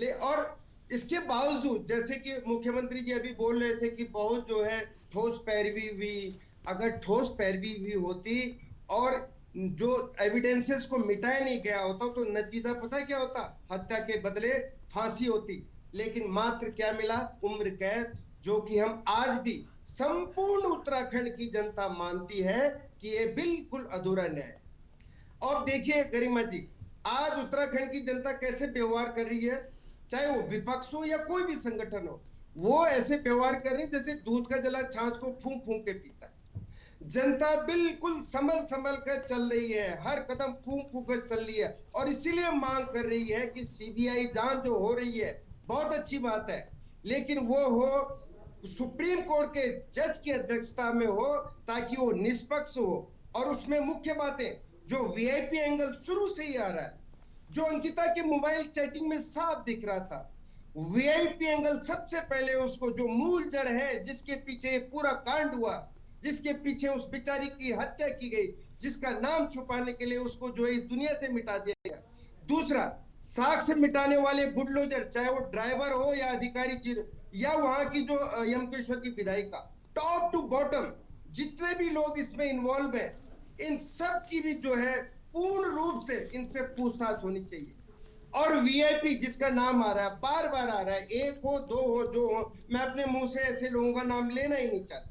और इसके बावजूद, जैसे कि मुख्यमंत्री जी अभी बोल रहे थे कि बहुत जो है ठोस पैरवी हुई, अगर ठोस पैरवी हुई होती और जो एविडेंसेस को मिटाया नहीं गया होता तो नतीजा पता क्या होता? हत्या के बदले फांसी होती। लेकिन मात्र क्या मिला? उम्र कैद, जो कि हम आज भी संपूर्ण उत्तराखंड की जनता मानती है कि ये बिल्कुल अधूरा न्याय। और देखिए गरिमा जी, आज उत्तराखंड की जनता कैसे व्यवहार कर रही है, चाहे वो विपक्ष हो या कोई भी संगठन हो, वो ऐसे व्यवहार कर रही है जैसे दूध का जला छाछ को फूंक फूंक के पीता है। जनता बिल्कुल संभल कर चल रही है, हर कदम फूंक फूंक कर चल रही है, और इसीलिए मांग कर रही है कि सीबीआई जांच जो हो रही है बहुत अच्छी बात है, लेकिन वो हो सुप्रीम कोर्ट के जज की अध्यक्षता में हो, ताकि वो निष्पक्ष हो। और उसमें मुख्य बातें, जो वीआईपी एंगल शुरू से ही आ रहा है, जो अंकिता के मोबाइल चैटिंग में साफ दिख रहा था, वीआईपी एंगल सबसे पहले उसको, जो मूल जड़ है, जिसके पीछे पूरा कांड हुआ, जिसके पीछे उस बेचारी की हत्या की गई, जिसका नाम छुपाने के लिए उसको जो है इस दुनिया से मिटा दिया गया। दूसरा, साक्ष्य मिटाने वाले बुलडोजर, चाहे वो ड्राइवर हो या अधिकारी या वहां की जो यमकेश्वर की विधायिका, टॉप टू बॉटम जितने भी लोग इसमें इन्वॉल्व है, इन सब की भी जो है पूर्ण रूप से इनसे पूछताछ होनी चाहिए। और वीआईपी जिसका नाम आ रहा है, बार बार आ रहा है, एक हो दो हो जो हो, मैं अपने मुंह से ऐसे लोगों का नाम लेना ही नहीं चाहता,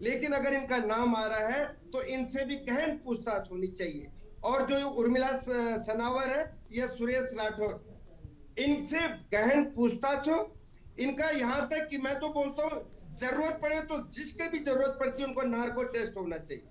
लेकिन अगर इनका नाम आ रहा है तो इनसे भी गहन पूछताछ होनी चाहिए। और जो उर्मिला सनावर है या सुरेश राठौर, इनसे गहन पूछताछ हो। इनका यहां तक कि मैं तो बोलता हूं, जरूरत पड़े तो जिसके भी जरूरत पड़ती है उनको नार्को टेस्ट होना चाहिए।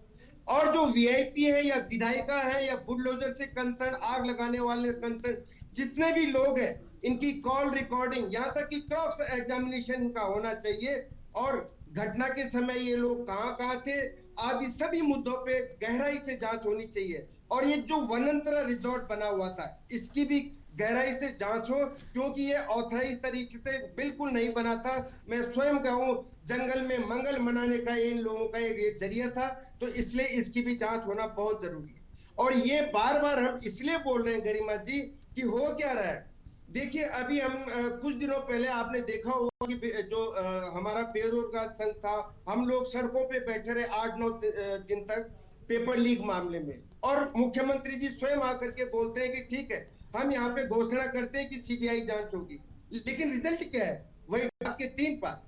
और जो वीआईपी है या विधायिका है या बुलडोजर से कंसर्न, आग लगाने वाले कंसर्न, जितने भी लोग हैं, इनकी कॉल रिकॉर्डिंग, यहाँ तक कि क्रॉस एग्जामिनेशन का होना चाहिए, और घटना के समय ये लोग कहाँ थे आदि सभी मुद्दों पे गहराई से जांच होनी चाहिए। और ये जो वनांतरा रिजॉर्ट बना हुआ था, इसकी भी गहराई से जांच हो, क्योंकि ये ऑथराइज तरीके से बिल्कुल नहीं बना था। मैं स्वयं कहूँ, जंगल में मंगल मनाने का इन लोगों का एक जरिया था, तो इसलिए इसकी भी जांच होना बहुत जरूरी है। और ये बार बार हम इसलिए बोल रहे हैं गरिमा जी कि हो क्या रहा है। देखिए, अभी हम कुछ दिनों पहले आपने देखा होगा कि जो हमारा बेरोजगार संघ था, हम लोग सड़कों पे बैठे रहे 8-9 दिन तक पेपर लीक मामले में, और मुख्यमंत्री जी स्वयं आकर के बोलते हैं कि ठीक है, हम यहाँ पे घोषणा करते हैं कि सीबीआई जांच होगी, लेकिन रिजल्ट क्या है? वही के 3 पार।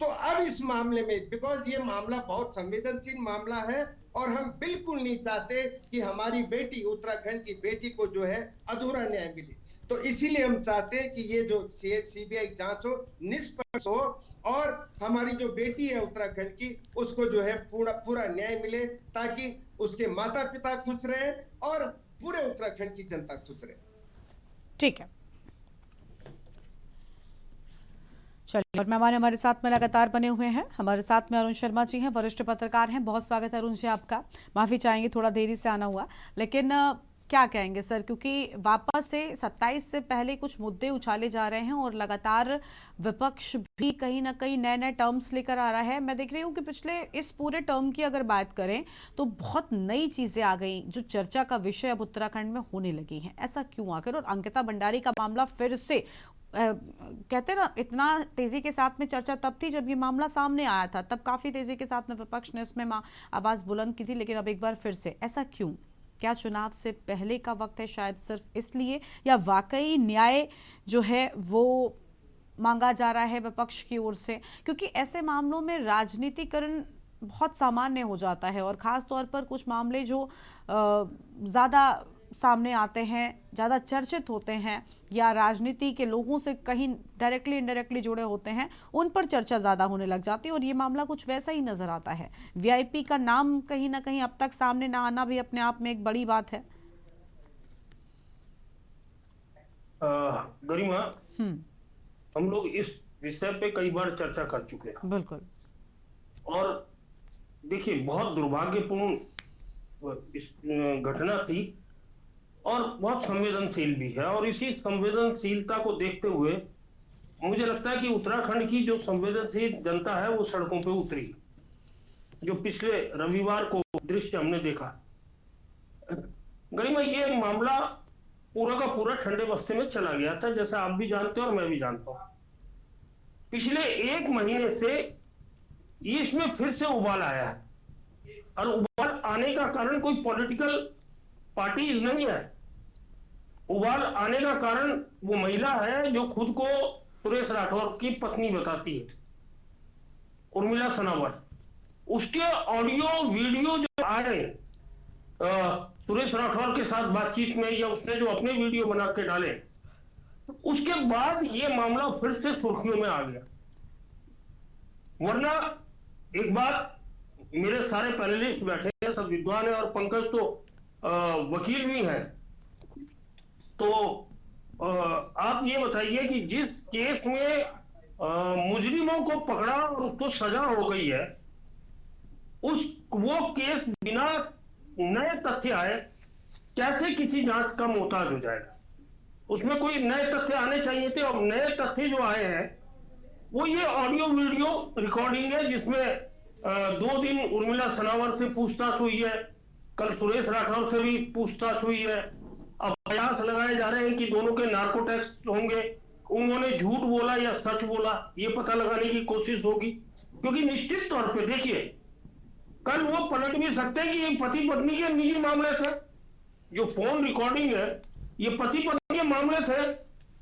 तो अब इस मामले में बिकॉज ये मामला बहुत संवेदनशील मामला है और हम बिल्कुल नहीं चाहते कि हमारी बेटी, उत्तराखंड की बेटी को जो है अधूरा न्याय मिले, तो इसीलिए हम चाहते हैं कि ये जो सीबीआई जांच हो, निष्पक्ष हो और हमारी जो बेटी है उत्तराखंड की, उसको जो है पूरा न्याय मिले, ताकि उसके माता पिता खुश रहे और पूरे उत्तराखंड की जनता खुश रहे। ठीक है, चलिए, और मेहमान हमारे साथ में लगातार बने हुए हैं। हमारे साथ में अरुण शर्मा जी हैं, वरिष्ठ पत्रकार हैं। बहुत स्वागत है अरुण जी आपका। माफी चाहेंगे, थोड़ा देरी से आना हुआ, लेकिन क्या कहेंगे सर, क्योंकि वापस से 27 से पहले कुछ मुद्दे उछाले जा रहे हैं और लगातार विपक्ष भी कहीं ना कहीं नए नए टर्म्स लेकर आ रहा है। मैं देख रही हूँ कि पिछले इस पूरे टर्म की अगर बात करें तो बहुत नई चीजें आ गई जो चर्चा का विषय अब उत्तराखंड में होने लगी हैं। ऐसा क्यों आखिर? और अंकिता भंडारी का मामला फिर से कहते ना, इतना तेजी के साथ में चर्चा तब थी जब ये मामला सामने आया था, तब काफी तेजी के साथ में विपक्ष ने इसमें आवाज बुलंद की थी, लेकिन अब एक बार फिर से ऐसा क्यों? क्या चुनाव से पहले का वक्त है शायद सिर्फ इसलिए, या वाकई न्याय जो है वो मांगा जा रहा है विपक्ष की ओर से? क्योंकि ऐसे मामलों में राजनीतिकरण बहुत सामान्य हो जाता है, और खास तौर पर कुछ मामले जो ज़्यादा सामने आते हैं, ज़्यादा चर्चित होते हैं, या राजनीति के लोगों से कहीं डायरेक्टली इनडायरेक्टली जुड़े होते हैं, उन पर चर्चा ज़्यादा होने लग जाती है। और ये मामला कुछ वैसा ही नज़र आता है। वीआईपी का नाम कहीं ना कहीं अब तक सामने ना आना भी अपने आप में एक बड़ी बात है। गरिमा, हम लोग इस विषय पे कई बार चर्चा कर चुके हैं। बिल्कुल। और देखिए, बहुत दुर्भाग्यपूर्ण इस घटना थी और बहुत संवेदनशील भी है, और इसी संवेदनशीलता को देखते हुए मुझे लगता है कि उत्तराखंड की जो संवेदनशील जनता है वो सड़कों पे उतरी, जो पिछले रविवार को दृश्य हमने देखा। गरिमा, ये मामला पूरा का पूरा ठंडे बस्ते में चला गया था, जैसा आप भी जानते हो और मैं भी जानता हूं। पिछले 1 महीने से इसमें फिर से उबाल आया है, और उबाल आने का कारण कोई पॉलिटिकल पार्टीज नहीं है। उबाल आने का कारण वो महिला है जो खुद को सुरेश राठौर की पत्नी बताती है, उर्मिला सनावर। उसके ऑडियो वीडियो जो आए सुरेश राठौर के साथ बातचीत में, या उसने जो अपने वीडियो बना के डाले, उसके बाद ये मामला फिर से सुर्खियों में आ गया। वरना एक बात, मेरे सारे पैनलिस्ट बैठे हैं, सब विद्वान है, और पंकज तो वकील भी हैं, तो आप ये बताइए कि जिस केस में मुजरिमों को पकड़ा और उसको सजा हो गई है, वो केस बिना नए तथ्य आए कैसे किसी जांच का मोहताज हो जाएगा? उसमें कोई नए तथ्य आने चाहिए थे, और नए तथ्य जो आए हैं वो ये ऑडियो वीडियो रिकॉर्डिंग है, जिसमें 2 दिन उर्मिला सनावर से पूछताछ हुई है, कल सुरेश राठौर से भी पूछताछ हुई है। अब प्रयास लगाए जा रहे हैं कि दोनों के नार्को टेस्ट होंगे, उन्होंने झूठ बोला या सच बोला, ये पता लगाने की कोशिश होगी। क्योंकि निश्चित तौर पे देखिए, कल वो पलट भी सकते हैं कि ये पति पत्नी के निजी मामले थे, जो फोन रिकॉर्डिंग है ये पति पत्नी के मामले थे,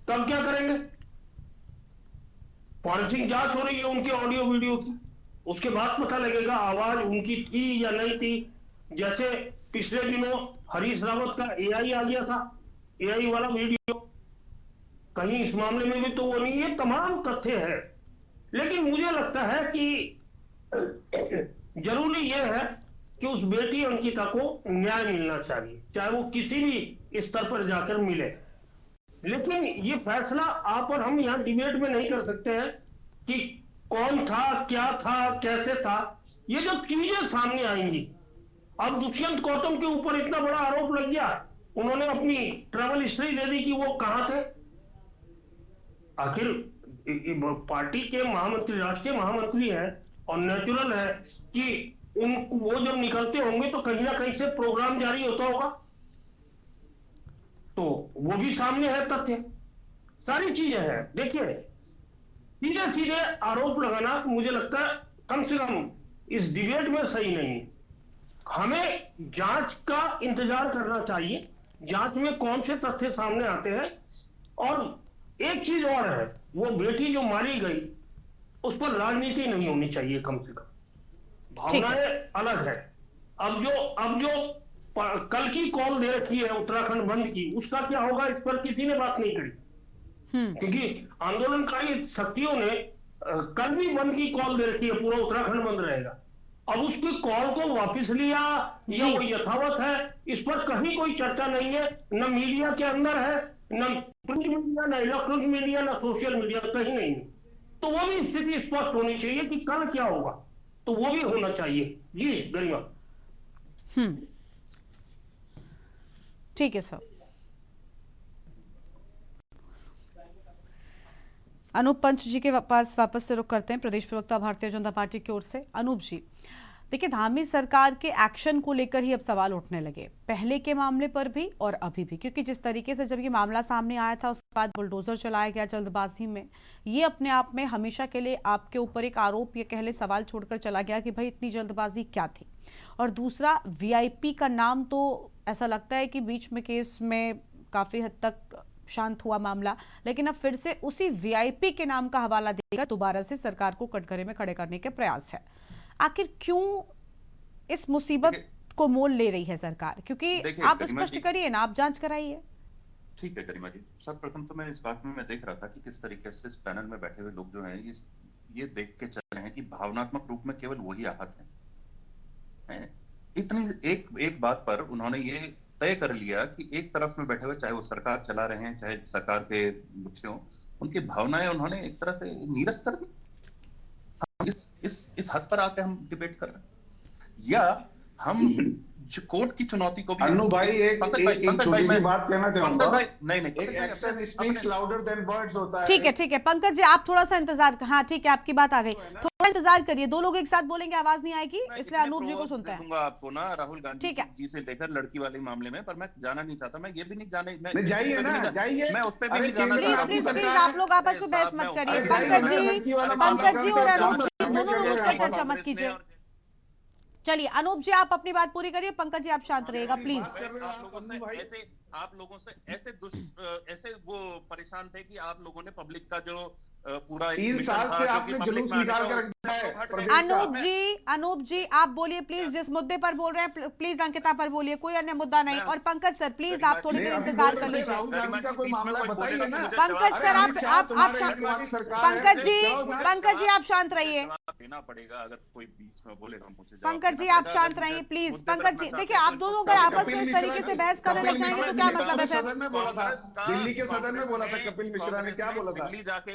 तब क्या करेंगे? फॉरेंसिक जांच हो रही है उनके ऑडियो वीडियो की, उसके बाद पता लगेगा आवाज उनकी थी या नहीं थी। जैसे पिछले दिनों हरीश रावत का एआई आ गया था, एआई वाला वीडियो, कहीं इस मामले में भी तो वो नहीं है। तमाम तथ्य है, लेकिन मुझे लगता है कि जरूरी यह है कि उस बेटी अंकिता को न्याय मिलना चाहिए, चाहे वो किसी भी स्तर पर जाकर मिले। लेकिन ये फैसला आप और हम यहाँ डिबेट में नहीं कर सकते हैं कि कौन था, क्या था, कैसे था। ये जब चीजें सामने आएंगी, अब दुष्यंत गौतम के ऊपर इतना बड़ा आरोप लग गया, उन्होंने अपनी ट्रैवल हिस्ट्री दे दी कि वो कहां थे। आखिर पार्टी के महामंत्री, राष्ट्रीय महामंत्री हैं, और नेचुरल है कि वो जब निकलते होंगे तो कहीं ना कहीं से प्रोग्राम जारी होता होगा, तो वो भी सामने है तथ्य, सारी चीजें हैं। देखिए, सीधे सीधे आरोप लगाना मुझे लगता है कम से कम इस डिबेट में सही नहीं है। हमें जांच का इंतजार करना चाहिए, जांच में कौन से तथ्य सामने आते हैं। और एक चीज और है, वो बेटी जो मारी गई, उस पर राजनीति नहीं होनी चाहिए, कम से कम भावनाएं अलग है। अब जो कल की कॉल दे रखी है उत्तराखंड बंद की, उसका क्या होगा इस पर किसी ने बात नहीं करी, क्योंकि आंदोलनकारी शक्तियों ने कल भी बंद की कॉल दे रखी है, पूरा उत्तराखंड बंद रहेगा। अब उसकी कॉल को वापस लिया या वो यथावत है, इस पर कहीं कोई चर्चा नहीं है, न मीडिया के अंदर है, न प्रिंट मीडिया, न इलेक्ट्रॉनिक मीडिया, न सोशल मीडिया, कहीं नहीं है। तो वो भी स्थिति स्पष्ट होनी चाहिए कि कल क्या होगा, तो वो भी होना चाहिए। जी गरिमा। ठीक है सर। अनूप पंच जी के पास वापस से रुख करते हैं, प्रदेश प्रवक्ता भारतीय जनता पार्टी की ओर से। अनूप जी, देखिए धामी सरकार के एक्शन को लेकर ही अब सवाल उठने लगे, पहले के मामले पर भी और अभी भी, क्योंकि जिस तरीके से जब ये मामला सामने आया था उसके बाद बुलडोजर चलाया गया जल्दबाजी में, ये अपने आप में हमेशा के लिए आपके ऊपर एक आरोप, ये कह ले सवाल छोड़कर चला गया कि भाई इतनी जल्दबाजी क्या थी। और दूसरा, वीआईपी का नाम तो ऐसा लगता है कि बीच में केस में काफी हद तक शांत हुआ मामला, लेकिन अब फिर से उसी वीआईपी के नाम का हवाला देकर दोबारा से सरकार को कटघरे में खड़े करने के प्रयास है। आखिर क्यों इस मुसीबत को मोल ले रही है सरकार? क्योंकि आप स्पष्ट करिए ना, आप जांच कराइए। ठीक है गरिमा जी, सर्वप्रथम तो मैं इस बात में मैं देख रहा था कि किस तरीके से इस पैनल में बैठे हुए लोग जो हैं ये देख के चल रहे हैं कि भावनात्मक रूप में केवल वही आहत हैं। इतनी एक बात पर उन्होंने ये तय कर लिया कि एक तरफ में बैठे हुए, चाहे वो सरकार चला रहे हैं चाहे सरकार के बच्चे हों, उनकी भावनाएं उन्होंने एक तरह से नीरस कर दी। इस हद पर आके हम डिबेट कर रहे हैं, या हम जो कोर्ट की चुनौती को भी। अन्नू भाई एक छोटी सी बात कहना चाहूंगा। नहीं एक action speaks louder than words होता है। ठीक है पंकज जी, आप थोड़ा सा इंतजार, हाँ ठीक है, आपकी बात आ गई, थोड़ा इंतजार करिए, दो लोग एक साथ बोलेंगे आवाज नहीं आएगी, इसलिए अनूप जी को सुनते हैं। आपको ना राहुल गांधी जी से लेकर लड़की वाले मामले में, पर मैं जाना नहीं चाहता, मैं ये भी नहीं जाने, जाइए ना, जाइए, मैं उस पर भी नहीं जाना। प्लीज आप लोग आपस में बहस मत करिए। पंकज जी और अनूप जी दोनों लोग उस पर चर्चा मत कीजिए। चलिए अनूप जी आप अपनी बात पूरी करिए, पंकज जी आप शांत रहिएगा प्लीज। आप लोगों से ऐसे वो परेशान थे कि आप लोगों ने पब्लिक का जो पूरा 3 साल से आपने जुलूस निकाल कर रखा है। अनूप जी आप बोलिए प्लीज, जिस मुद्दे पर बोल रहे हैं प्लीज अंकिता पर बोलिए, कोई अन्य मुद्दा नहीं। और पंकज सर प्लीज आप थोड़ी देर इंतजार कर लीजिए। पंकज सर आप पंकज जी आप शांत रहिए। देना पड़ेगा अगर कोई बीच में बोलेगा मुझे। पंकज जी आप शांत रहिए प्लीज। पंकज जी देखिए, आप दोनों अगर आपस में इस तरीके से बहस करने लग जाएंगे तो क्या मतलब है फिर? दिल्ली के सदन में बोला था कपिल मिश्रा ने, क्या बोला था?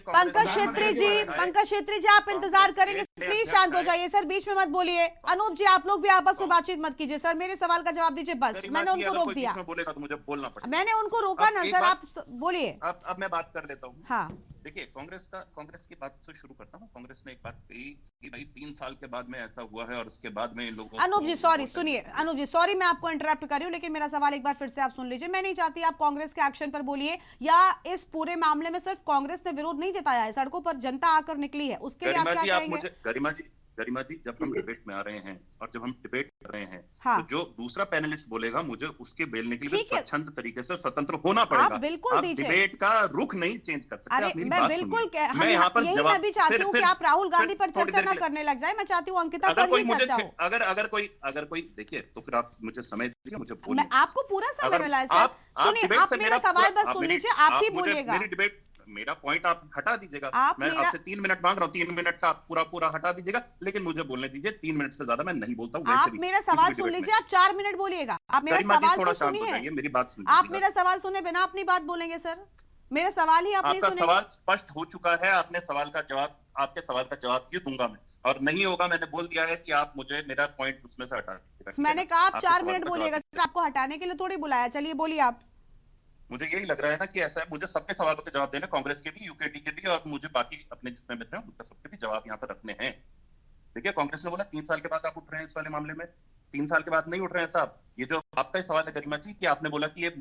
पंकज क्षेत्री जी आप इंतजार करेंगे, प्लीज शांत हो जाइए सर, बीच में मत बोलिए। अनूप जी आप लोग भी आपस में बातचीत मत कीजिए सर, मेरे सवाल का जवाब दीजिए बस। मैंने उनको रोक दिया, बोलेगा तो मुझे बोलना पड़ेगा। मैंने उनको रोका ना सर, आप बोलिए। अब मैं बात कर लेता हूँ। हाँ देखिए, कांग्रेस की बात तो शुरू करता हूँ। कांग्रेस ने एक बात कही कि भाई 3 साल के बाद में ऐसा हुआ है और उसके बाद में इन लोगों। अनूप जी सॉरी, सुनिए अनूप जी सॉरी, मैं आपको इंटरप्ट कर रही हूँ, लेकिन मेरा सवाल एक बार फिर से आप सुन लीजिए। मैं नहीं चाहती आप कांग्रेस के एक्शन पर बोलिए, या इस पूरे मामले में सिर्फ कांग्रेस ने विरोध नहीं जताया है, सड़कों पर जनता आकर निकली है, उसके लिए आप क्या कहेंगे? गरिमा जी जब हम डिबेट में आ रहे हैं और जब हम डिबेट कर रहे हैं, हाँ। तो जो दूसरा पैनलिस्ट बोलेगा मुझे उसके बेलने के लिए स्वच्छंद तरीके से स्वतंत्र होना पड़ेगा। आप बिल्कुल दीजिए, डिबेट का रुख नहीं चेंज कर सकते। अरे मैं बिल्कुल मैं भी चाहती हूँ कि आप राहुल गांधी पर चर्चा न करने लग जाए, मैं चाहती हूँ अंकिता पर ही चर्चा हो। अगर कोई देखिए तो फिर आप मुझे समय दीजिए, मुझे बोलिए। मैं आपको पूरा समय मिला है सर, सुनिए आप मेरा सवाल बस सुन लीजिए, आप ही बोलिएगा। मेरा पॉइंट आप हटा दीजिएगा, मैं आपसे 3 मिनट मांग रहा हूँ, 3 मिनट का आप पूरा हटा दीजिएगा, लेकिन मुझे बोलने दीजिए। 3 मिनट से ज्यादा मैं नहीं बोलता हूँ। आप मेरा सवाल सुन लीजिए, आप 4 मिनट बोलिएगा। आप मेरा सवाल तो सुनिए, मेरी बात सुनिए। आप मेरा सवाल सुने बिना अपनी बात बोलेंगे सर? मेरा सवाल ही आप नहीं सुनेंगे। सवाल स्पष्ट हो चुका है, आपके सवाल का जवाब क्यों दूंगा मैं? और नहीं होगा, मैंने बोल दिया है कि आप मुझे मेरा पॉइंट उसमें से हटा दीजिएगा। मैंने कहा आप 4 मिनट बोलिएगा सर, आपको हटाने के लिए थोड़ी बुलाया। चलिए बोलिए आप। मुझे यही लग रहा है ना कि ऐसा है, मुझे सबके सवालों के जवाब देने, कांग्रेस के भी, यूकेटी के भी, और मुझे बाकी अपने जितने मित्र हैं उनका सबके भी जवाब यहाँ पर रखने हैं। देखिए, कांग्रेस ने बोला 3 साल के बाद आप उठ रहे हैं इस वाले मामले में। 3 साल के बाद नहीं उठ रहे हैं साहब। ये जो आपका सवाल है गरिमा जी कि आपने बोला कि ये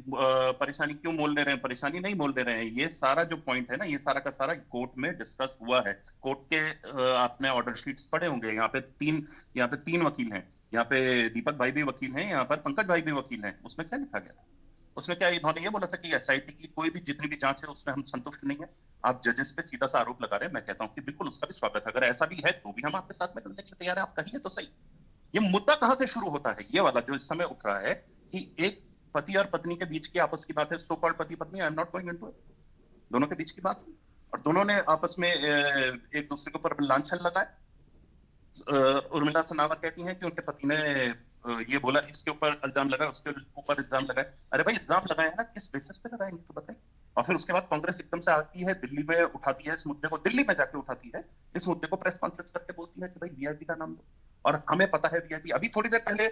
परेशानी क्यों मोल ले रहे हैं, परेशानी नहीं मोल ले रहे हैं। ये सारा जो पॉइंट है ना, ये सारा का सारा कोर्ट में डिस्कस हुआ है। कोर्ट के आपने ऑर्डर शीट्स पढ़े होंगे। यहाँ पे तीन वकील हैं, यहाँ पे दीपक भाई भी वकील हैं, यहाँ पर पंकज भाई भी वकील हैं। उसमें क्या लिखा गया था? उसमें क्या इन्होंने ये बोला था कि एसआईटी की कोई भी जितनी भी जांच है उसमें हम संतुष्ट नहीं है। आप जजेस पे सीधा सा आरोप लगा रहे हैं, मैं कहता हूं कि बिल्कुल उसका भी स्वागत है। अगर ऐसा भी है तो भी हम आपके साथ में लड़ने के लिए तैयार है, आप कहिए तो सही। ये मुद्दा कहां से शुरू होता है, ये वाला जो इस समय उठ रहा है कि एक पति और पत्नी के बीच की आपस की बात है, सो कॉल्ड पति पत्नी, I am not going into it, दोनों के बीच की बात, और दोनों ने आपस में एक दूसरे के ऊपर लांछन लगाए। उर्मिला सनावर कहती हैं कि उनके पति ने ये बोला, इसके ऊपर इल्जाम लगाए, उसके ऊपर इल्जाम लगाए। अरे भाई इल्जाम लगाए हैं ना, किस बेसिस पे लगाएंगे तो बताएं। और फिर उसके बाद कांग्रेस एकदम से आती है, दिल्ली में उठाती है इस मुद्दे को, दिल्ली में जाके उठाती है इस मुद्दे को, प्रेस कॉन्फ्रेंस करके बोलती है कि भाई वीआईपी का नाम दो। और हमें पता है वीआईपी, अभी थोड़ी देर पहले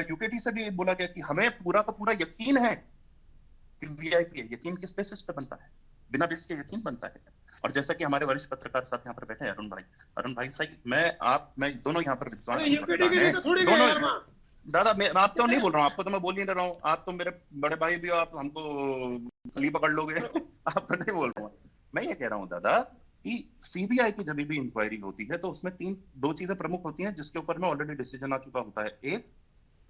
यूकेटी से भी बोला गया कि हमें पूरा का पूरा यकीन है कि वीआईपी है। यकीन किस बेसिस पे बनता है? बिना बेसिस के यकीन बनता है? और जैसा कि हमारे वरिष्ठ पत्रकार साहब यहाँ पर बैठे हैं, अरुण भाई सही, मैं दोनों यहाँ पर विद्वान दोनों दादा, आप तो नहीं बोल रहा हूँ, आपको तो मैं बोल नहीं रहा हूँ, आप तो मेरे बड़े भाई भी हो, आप हमको गली पकड़ लोगे आप तो नहीं बोल रहा हूँ। मैं ये कह रहा हूँ दादा कि सीबीआई की जब भी इंक्वायरी होती है तो उसमें दो चीजें प्रमुख होती हैं जिसके ऊपर में ऑलरेडी डिसीजन आ चुका होता है। एक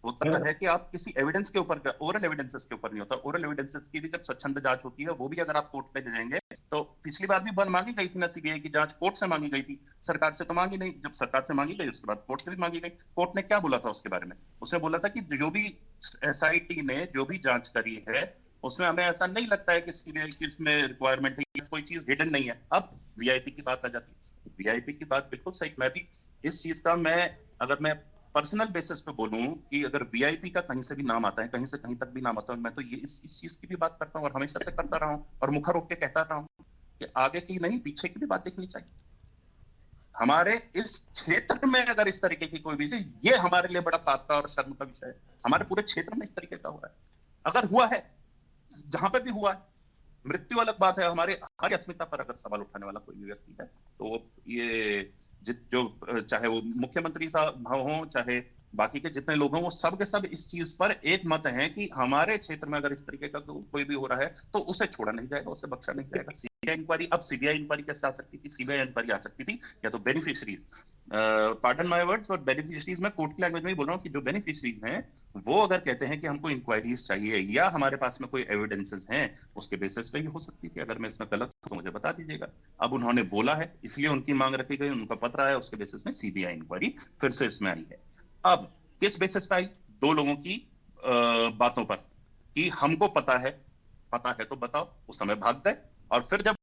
होता है कि आप किसी एविडेंस के ऊपर, ओरल एविडेंसेस के ऊपर नहीं होता। ओरल एविडेंसेस की भी जब स्वच्छंद जांच होती है, वो भी अगर आप कोर्ट पे जाएंगे, तो पिछली बार भी मांगी गई थी ना सीबीआई की जांच, कोर्ट से मांगी गई थी, सरकार से तो मांगी नहीं। जब सरकार से मांगी गई उसके बाद कोर्ट से भी मांगी गई। कोर्ट ने क्या बोला था उसके बारे में? उसने बोला था कि जो भी एसआईटी ने जो भी जांच करी है उसमें हमें ऐसा नहीं लगता है कि सीबीआई की उसमें रिक्वायरमेंट है, कोई चीज हिडन नहीं है। अब वीआईपी की बात आ जाती है, वीआईपी की बात बिल्कुल सही। मैं भी इस चीज का, अगर मैं पर्सनल बेसिस पे बोलूं कि अगर वीआईपी का कहीं से भी नाम आता है, कहीं से कहीं तक भी नाम आता है, मैं तो ये इस चीज की भी बात करता हूं और हमेशा से करता रहा हूं और मुखर होकर कहता रहा हूं कि आगे की नहीं पीछे की भी बात देखनी चाहिए। हमारे इस क्षेत्र में अगर इस तरीके की कोई भी, ये हमारे लिए बड़ा पाप का और शर्म का विषय है। हमारे पूरे क्षेत्र में इस तरीके का हो रहा है। अगर हुआ है, जहां पे भी हुआ है, मृत्यु अलग बात है, हमारी अस्मिता पर अगर सवाल उठाने वाला कोई व्यक्ति है तो ये जो चाहे वो मुख्यमंत्री साहब हो, चाहे बाकी के जितने लोग हों, वो सब के सब इस चीज पर एक मत हैं कि हमारे क्षेत्र में अगर इस तरीके का कोई भी हो रहा है तो उसे छोड़ा नहीं जाएगा, उसे बख्शा नहीं जाएगा। सीबीआई इंक्वायरी, अब सीबीआई इंक्वायरी कैसे आ सकती थी? सीबीआई इंक्वायरी आ सकती थी या तो बेनिफिशरीज, पार्डन माय वर्ड्स, और बेनिफिशरीज में कोर्ट की लैंग्वेज में ही बोल रहा हूँ कि जो बेनिफिशरीज हैं वो अगर कहते हैं कि हमको इंक्वायरीज चाहिए या हमारे पास में कोई एविडेंसेस हैं, उसके बेसिस पे ही हो सकती थी। अगर मैं इसमें गलत हूं तो मुझे बता दीजिएगा। अब उन्होंने बोला है इसलिए उनकी मांग रखी गई, उनका पत्र आया, उसके बेसिस में सीबीआई इंक्वायरी फिर से इसमें आई है। अब किस बेसिस पे आई? दो लोगों की बातों पर कि हमको पता है तो बताओ, उस समय भाग गए। और फिर जब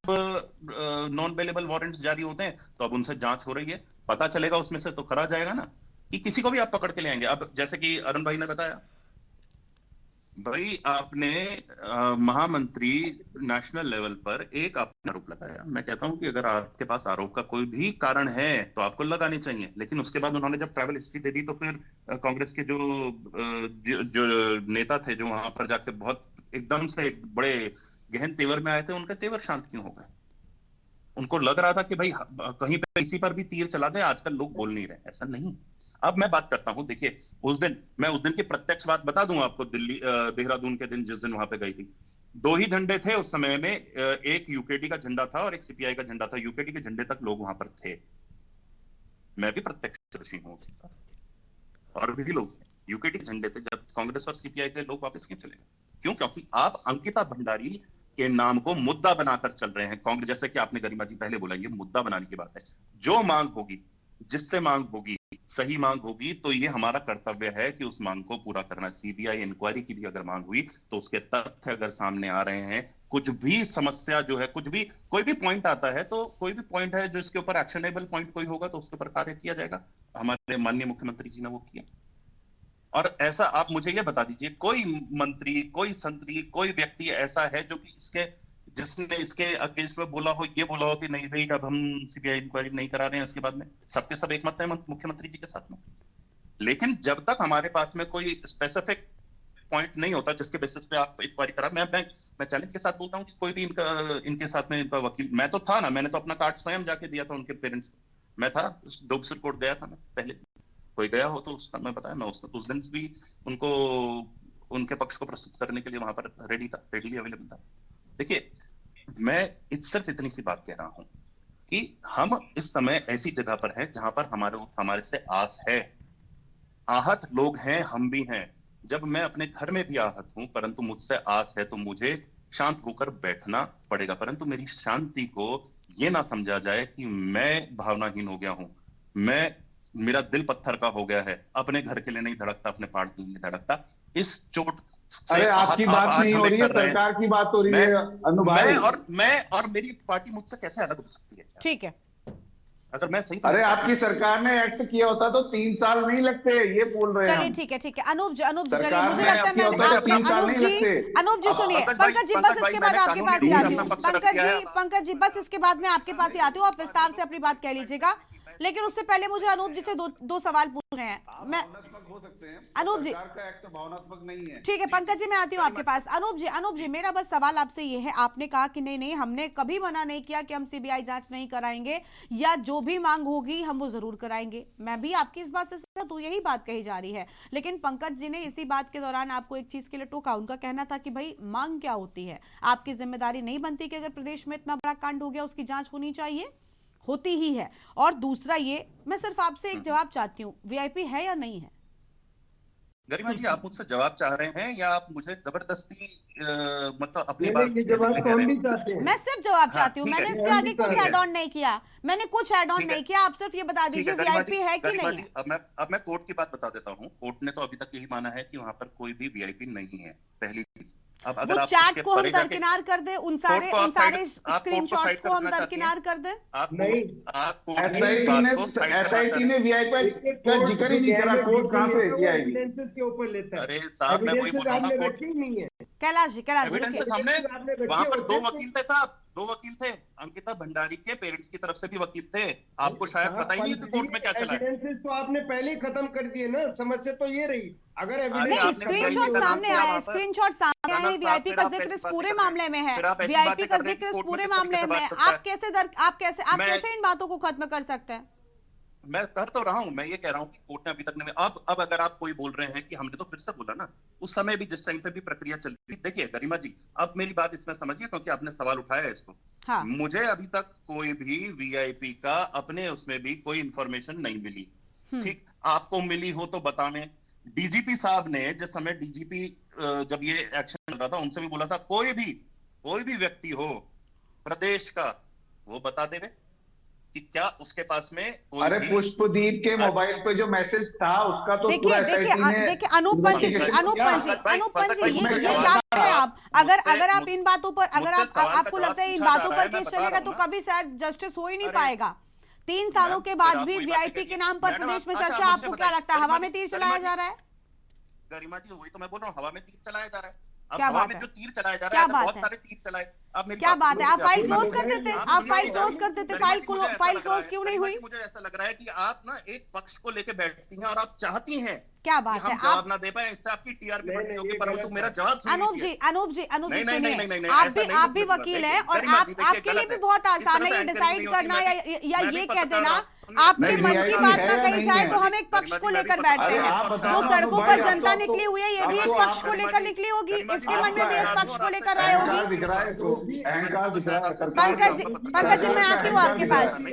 नॉन बेलेबल वारंट्स जारी होते हैं तो अब उनसे जांच हो रही है, पता चलेगा उसमें से तो करा जाएगा ना कि किसी को भी आप पकड़ के ले आएंगे। अब जैसे कि अरुण भाई ने बताया, भाई आपने महामंत्री नेशनल लेवल पर एक आपने आरोप लगाया। मैं कहता हूं कि अगर आपके पास आरोप का कोई भी कारण है तो आपको लगानी चाहिए, लेकिन उसके बाद उन्होंने जब ट्रैवल हिस्ट्री दे दी तो फिर कांग्रेस के जो नेता थे, जो वहां पर जाके बहुत एकदम से एक बड़े गहन तेवर में आए थे, उनके तेवर शांत क्यों हो गए? उनको लग रहा था कि भाई कहीं पे किसी पर भी तीर चला गया, आजकल लोग बोल नहीं रहे। ऐसा नहीं। अब मैं बात करता हूं, देखिए उस दिन की प्रत्यक्ष बात बता दूं आपको, दिल्ली देहरादून के दिन, जिस दिन वहां पे गई थी, दो ही झंडे थे उस समय में, एक यूकेटी का झंडा था और एक सीपीआई का झंडा था। यूकेटी के झंडे तक लोग वहां पर थे, मैं भी प्रत्यक्षदर्शी हूं और भी लोग यूकेटी के झंडे थे जब कांग्रेस और सीपीआई के लोग वापस क्यों चले गए? क्यों? क्योंकि आप अंकिता भंडारी के नाम को मुद्दा बनाकर चल रहे हैं कांग्रेस। जैसे कि आपने गरिमा जी पहले बोला, ये मुद्दा बनाने की बात है। जो मांग होगी, जिससे मांग होगी, सही मांग होगी, तो ये हमारा कर्तव्य है कि उस मांग को पूरा करना। सीबीआई इंक्वायरी की भी अगर मांग हुई तो उसके तथ्य अगर सामने आ रहे हैं, कुछ भी समस्या जो है, कुछ भी कोई भी पॉइंट आता है, तो कोई भी पॉइंट है जो इसके ऊपर एक्शनेबल पॉइंट कोई होगा तो उसके ऊपर कार्य किया जाएगा। हमारे माननीय मुख्यमंत्री जी ने वो किया। और ऐसा आप मुझे ये बता दीजिए, कोई मंत्री, कोई संतरी, कोई व्यक्ति ऐसा है जो कि जिसने इसके अगेंस्ट में बोला हो, ये बोला हो कि नहीं भाई अब हम सीबीआई इंक्वायरी नहीं करा रहे हैं। उसके बाद में सबके सब एक मत है मुख्यमंत्री जी के साथ में। लेकिन जब तक हमारे पास में कोई स्पेसिफिक पॉइंट नहीं होता जिसके बेसिस पे आप इंक्वायरी करा, मैं चैलेंज के साथ बोलता हूँ कि कोई भी इनके साथ में इनका वकील, मैं तो था ना, मैंने तो अपना कार्ड स्वयं जाके दिया था उनके पेरेंट्स को। मैं था, डोबसर कोर्ट गया था मैं पहले, कोई गया हो तो उसका मैं बताया, मैं उस दिन भी उनको उनके पक्ष को प्रस्तुत करने के लिए वहां पर रेडीली अवेलेबल था। देखिए, मैं सिर्फ इतनी सी बात कह रहा हूं कि हम इस समय ऐसी जगह पर हैं जहां पर हमारे से आस है। आहत लोग हैं, हम भी हैं। जब मैं अपने घर में भी आहत हूं, परंतु मुझसे आस है तो मुझे शांत होकर बैठना पड़ेगा, परंतु मेरी शांति को ये ना समझा जाए कि मैं भावनाहीन हो गया हूं, मेरा दिल पत्थर का हो गया है, अपने घर के लिए नहीं धड़कता, अपने पार्ट के लिए नहीं धड़कता। इस चोट से अरे आपकी बात नहीं हो रही है, सरकार की बात हो रही है अनु भाई। मैं और मेरी पार्टी मुझसे कैसे अलग हो सकती है? ठीक है, अगर मैं सही, अरे आपकी सरकार ने एक्ट किया होता तो 3 साल नहीं लगते, ये बोल रहे हैं। चलिए ठीक है अनूप जी चलिए, मुझे लगता है अनूप जी सुनिए, पंकज जी बस इसके बाद आपके पास ही आती हूँ। पंकज जी बस इसके बाद मैं आपके पास ही आती हूँ, आप विस्तार से अपनी बात कह लीजिएगा, लेकिन उससे पहले मुझे अनूप जी से दो सवाल पूछने हैं। मैं हो सकते हैं अनूप जी, सरकार का एक्ट भावनात्मक नहीं है। ठीक है पंकज जी, मैं आती हूँ आपके पास। अनूप जी मेरा बस सवाल आपसे ये है, आपने कहा कि नहीं हमने कभी मना नहीं किया कि हम सीबीआई जांच नहीं कराएंगे या जो भी मांग होगी हम वो जरूर कराएंगे। मैं भी आपकी इस बात से सहमत हूं, यही बात कही जा रही है, लेकिन पंकज जी ने इसी बात के दौरान आपको एक चीज के लिए टोका। उनका कहना था कि भाई मांग क्या होती है, आपकी जिम्मेदारी नहीं बनती कि अगर प्रदेश में इतना बड़ा कांड हो गया उसकी जांच होनी चाहिए, होती ही है। और दूसरा ये, मैं सिर्फ आपसे एक जवाब चाहती हूँ, वीआईपी है या नहीं है? गरिमा जी आप मुझसे जवाब चाह रहे हैं या आप मुझे जबरदस्ती मतलब अपनी बात जवाब कौन भी चाहते हैं? मैं सिर्फ जवाब चाहती हूँ, मैंने इसके आगे कुछ ऐड ऑन नहीं किया, मैंने कुछ ऐड ऑन नहीं किया, आप सिर्फ ये बता दीजिए वीआईपी है कि नहीं है। अब मैं कोर्ट की बात बता देता हूँ। कोर्ट ने तो अभी तक यही माना है कि वहां पर कोई भी वीआईपी नहीं है, पहली चीज। अब अगर वो चैट को हम दरकिनार कर दे, उन सारे स्क्रीनशॉट्स को हम दरकिनार कर दे। एसआईटी ने वीआईपी का जिक्र ही नहीं करा, कोर्ट कहां से वीआईपी के ऊपर लेता है? अरे साहब मैं वही बोल रहा हूँ, कोर्ट नहीं है। कैलाश जी हमने वहां पर दो वकील थे साहब, 2 वकील थे, अंकिता भंडारी के पेरेंट्स की तरफ से भी वकील थे। आपको शायद पता ही नहीं कि कोर्ट में क्या चला है। तो आपने पहले ही खत्म कर दिए ना, समस्या तो ये रही। अगर स्क्रीनशॉट सामने आया है, स्क्रीनशॉट सामने आया है, वीआईपी का जिक्र इस पूरे मामले में है, वीआईपी का जिक्र इस पूरे मामले में है। आप कैसे इन बातों को खत्म कर सकते हैं? मैं कर तो रहा हूं, मैं ये कह रहा हूं कि कोर्ट ने अभी तक नहीं। अब अगर आप कोई बोल रहे हैं कि हमने तो फिर से बोला ना, उस समय भी जिस टाइम पे भी प्रक्रिया चल रही थी। देखिए गरिमा जी, अब मेरी बात इसमें समझिए, क्योंकि आपने सवाल उठाया है इसको। हाँ। मुझे अभी तक कोई भी वीआईपी का अपने उसमें भी कोई इंफॉर्मेशन नहीं मिली। ठीक, आपको मिली हो तो बतावें। डीजीपी साहब ने जिस समय डीजीपी जब ये एक्शन चल रहा था, उनसे भी बोला था कोई भी व्यक्ति हो प्रदेश का वो बता देवे कि क्या उसके पास में कोई। अरे पुष्पदीप के मोबाइल पे जो मैसेज था उसका तो देखिए अनूप पंत जी ये क्या कर रहे हैं आप? अगर आप इन बातों पर, अगर आपको लगता है इन बातों पर केस चलेगा तो कभी शायद जस्टिस हो ही नहीं पाएगा। 3 सालों के बाद भी वीआईपी के नाम पर प्रदेश में चर्चा, आपको क्या लगता है हवा में तीर चलाया जा रहा है? गरिमा जी वही तो मैं बोल रहा हूँ, हवा में तीर चलाया जा रहा है। क्या बात है? जो तीर चलाया जा रहा है, बहुत सारे तीर चलाए। क्या बात है? आप फाइल क्लोज कर देते, फाइल क्लोज क्यों नहीं हुई? मुझे ऐसा लग रहा है कि आप ना एक पक्ष को लेकर बैठती हैं और आप चाहती हैं क्या बात है, आप ना दे पाए, इससे आपकी टीआरपी बढ़ती होगी, परंतु मेरा जवाब अनूप जी सुनिए, आप भी वकील हैं और आपके लिए भी बहुत आसान है ये डिसाइड करना या ये कह देना आपके मन की बात ना कही जाए तो हम एक पक्ष को लेकर बैठते हैं। जो सड़कों पर जनता निकली हुई है, ये भी एक पक्ष को लेकर निकली होगी, इसके मन में भी एक पक्ष को लेकर राय होगी। पंकज जी मैं आती हूँ आपके पास।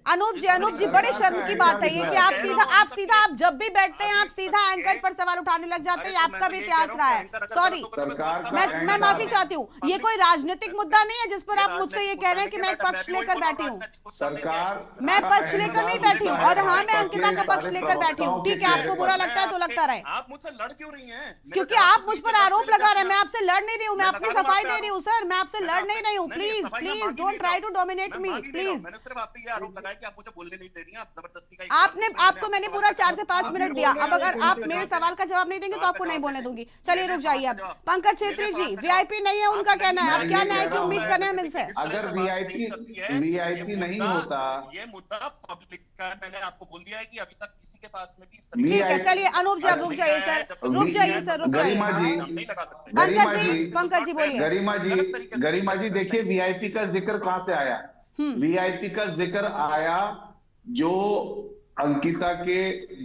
अनूप जी बड़े शर्म की बात है ये कि आप जब भी बैठते हैं आप सीधा एंकर पर सवाल उठाने लग जाते हैं। आपका भी इतिहास रहा है। सॉरी, मैं माफी चाहती हूँ। ये कोई राजनीतिक मुद्दा नहीं है जिस पर आप मुझसे ये कह रहे हैं कि मैं एक पक्ष लेकर बैठी हूँ। मैं पक्ष लेकर नहीं बैठी हूँ, और हाँ मैं अंकिता का पक्ष लेकर बैठी हूँ। ठीक है, आपको बुरा लगता है तो लगता रहे। आप मुझसे लड़ क्यों रही हैं? क्योंकि आप मुझ पर आरोप लगा रहे हैं। मैं आपसे लड़ नहीं रही हूँ, मैं अपनी सफाई दे रही हूँ सर। मैं आपसे लड़ नहीं रही हूँ। Please don't try to dominate me please. मैंने सिर्फ आप पे ये आरोप लगाया कि आप मुझे बोलने नहीं दे रही हैं, आप जबरदस्ती का। आपको मैंने पूरा 4 से 5 मिनट दिया। अब अगर आप मेरे सवाल का जवाब नहीं देंगे तो आपको नहीं बोलने दूंगी। चलिए रुक जाइए। अब पंकज छेत्री जी, वीआईपी नहीं है उनका कहना है, आप क्या न्याय की उम्मीद कर रहे हैं मिलसे? अगर वीआईपी नहीं होता, ये मुद्दा पब्लिक का, मैंने आपको बोल दिया है कि अभी तक किसी के पास में भी। ठीक है, चलिए अनूप जी आप रुक जाइए सर, रुक जाइए। पंकज जी बोलिए। गरिमा जी देखिए वीआईपी का जिक्र कहां से आया? वीआईपी का जिक्र आया जो अंकिता के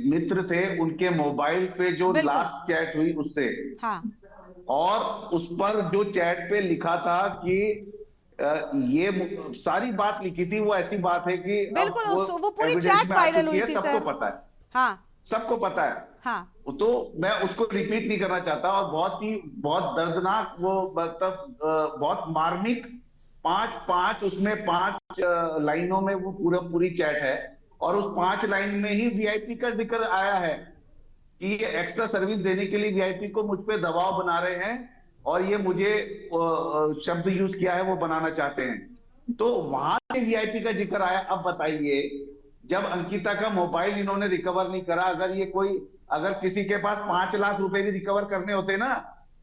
मित्र थे उनके मोबाइल पे जो लास्ट चैट हुई उससे। हाँ। और उस पर जो चैट पे लिखा था कि ये सारी बात लिखी थी, वो ऐसी बात है कि बिल्कुल वो पूरी चैट वायरल हुई थी सर, सबको पता है। हाँ सबको पता है। हाँ। तो मैं उसको रिपीट नहीं करना चाहता। और बहुत दर्दनाक, वो मतलब बहुत मार्मिक, पांच उसमें 5 लाइनों में वो पूरी चैट है। और उस 5 लाइन में ही वीआईपी का जिक्र आया है कि ये एक्स्ट्रा सर्विस देने के लिए वीआईपी को मुझ पे दबाव बना रहे हैं, और ये मुझे शब्द यूज किया है वो बनाना चाहते हैं। तो वहां से वीआईपी का जिक्र आया। अब बताइए, जब अंकिता का मोबाइल इन्होंने रिकवर नहीं करा, अगर किसी के पास 5 लाख रुपए भी रिकवर करने होते ना,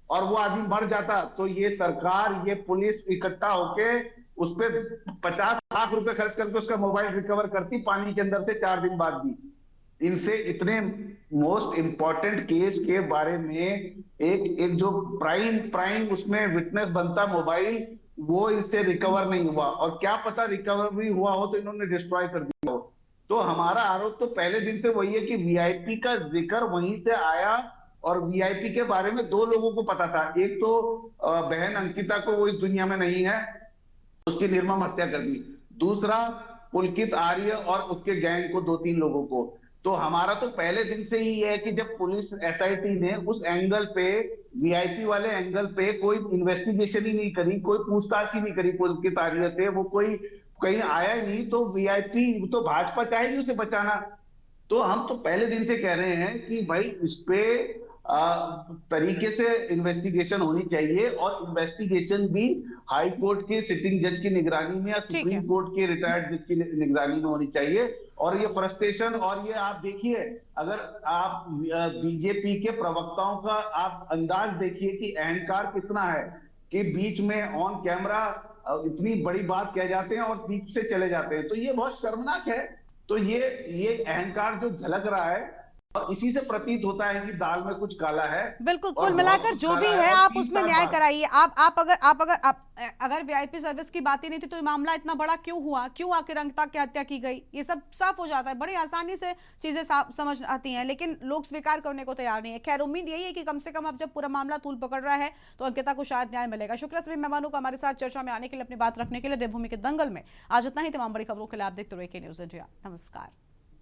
और वो आदमी मर जाता, तो ये सरकार, ये पुलिस इकट्ठा होके उस पे 50 लाख रुपए खर्च करके उसका मोबाइल रिकवर करती पानी के अंदर से 4 दिन बाद भी। इनसे इतने मोस्ट इंपॉर्टेंट केस के बारे में एक जो प्राइम उसमें विटनेस बनता मोबाइल, वो इससे रिकवर नहीं हुआ। और क्या पता रिकवर भी हुआ हो तो इन्होंने डिस्ट्रॉय कर दिया हो। तो हमारा आरोप तो पहले दिन से वही है कि वीआईपी का जिक्र वहीं से आया, और वीआईपी के बारे में 2 लोगों को पता था। एक तो बहन अंकिता को, वो इस दुनिया में नहीं है, उसकी निर्मम हत्या कर दी। दूसरा पुलकित आर्य और उसके गैंग को, 2-3 लोगों को। तो हमारा तो पहले दिन से ही है कि जब पुलिस एसआईटी ने उस एंगल पे, वीआईपी वाले एंगल पे कोई इन्वेस्टिगेशन ही नहीं करी, कोई पूछताछ ही नहीं करी पुलकित आर्य से, वो कोई कहीं आया ही नहीं, तो वीआईपी तो भाजपा चाहेगी उसे बचाना। तो हम तो पहले दिन से कह रहे हैं कि भाई इस पे तरीके से इन्वेस्टिगेशन होनी चाहिए, और इन्वेस्टिगेशन भी हाई कोर्ट के सिटिंग जज की निगरानी में या सुप्रीम कोर्ट के रिटायर्ड जज की निगरानी में होनी चाहिए। और ये फ्रस्ट्रेशन, और ये आप देखिए, अगर आप बीजेपी के प्रवक्ताओं का आप अंदाज देखिए कि अहंकार कितना है, कि बीच में ऑन कैमरा इतनी बड़ी बात कह जाते हैं और बीच से चले जाते हैं। तो ये बहुत शर्मनाक है। तो ये अहंकार जो झलक रहा है, और इसी से प्रतीत होता है कि दाल में कुछ काला है। बिल्कुल, कुल मिलाकर जो भी है आप उसमें न्याय कराइए। अगर वीआईपी सर्विस की बात ही नहीं थी तो ये मामला इतना बड़ा क्यों हुआ, क्यों आखिर अंकिता की हत्या की गई, ये सब साफ हो जाता है। बड़ी आसानी से चीजें समझ आती हैं, लेकिन लोग स्वीकार करने को तैयार नहीं है। खैर, उम्मीद यही है कि कम से कम अब जब पूरा मामला तूल पकड़ रहा है तो अंकिता को शायद न्याय मिलेगा। शुक्रिया सभी मेहमानों को हमारे साथ चर्चा में आने के लिए, अपनी बात रखने के लिए। देवभूमि के दंगल में आज इतना ही। तमाम बड़ी खबरों के लिए आप देखते रहिए के न्यूज़ इंडिया। नमस्कार।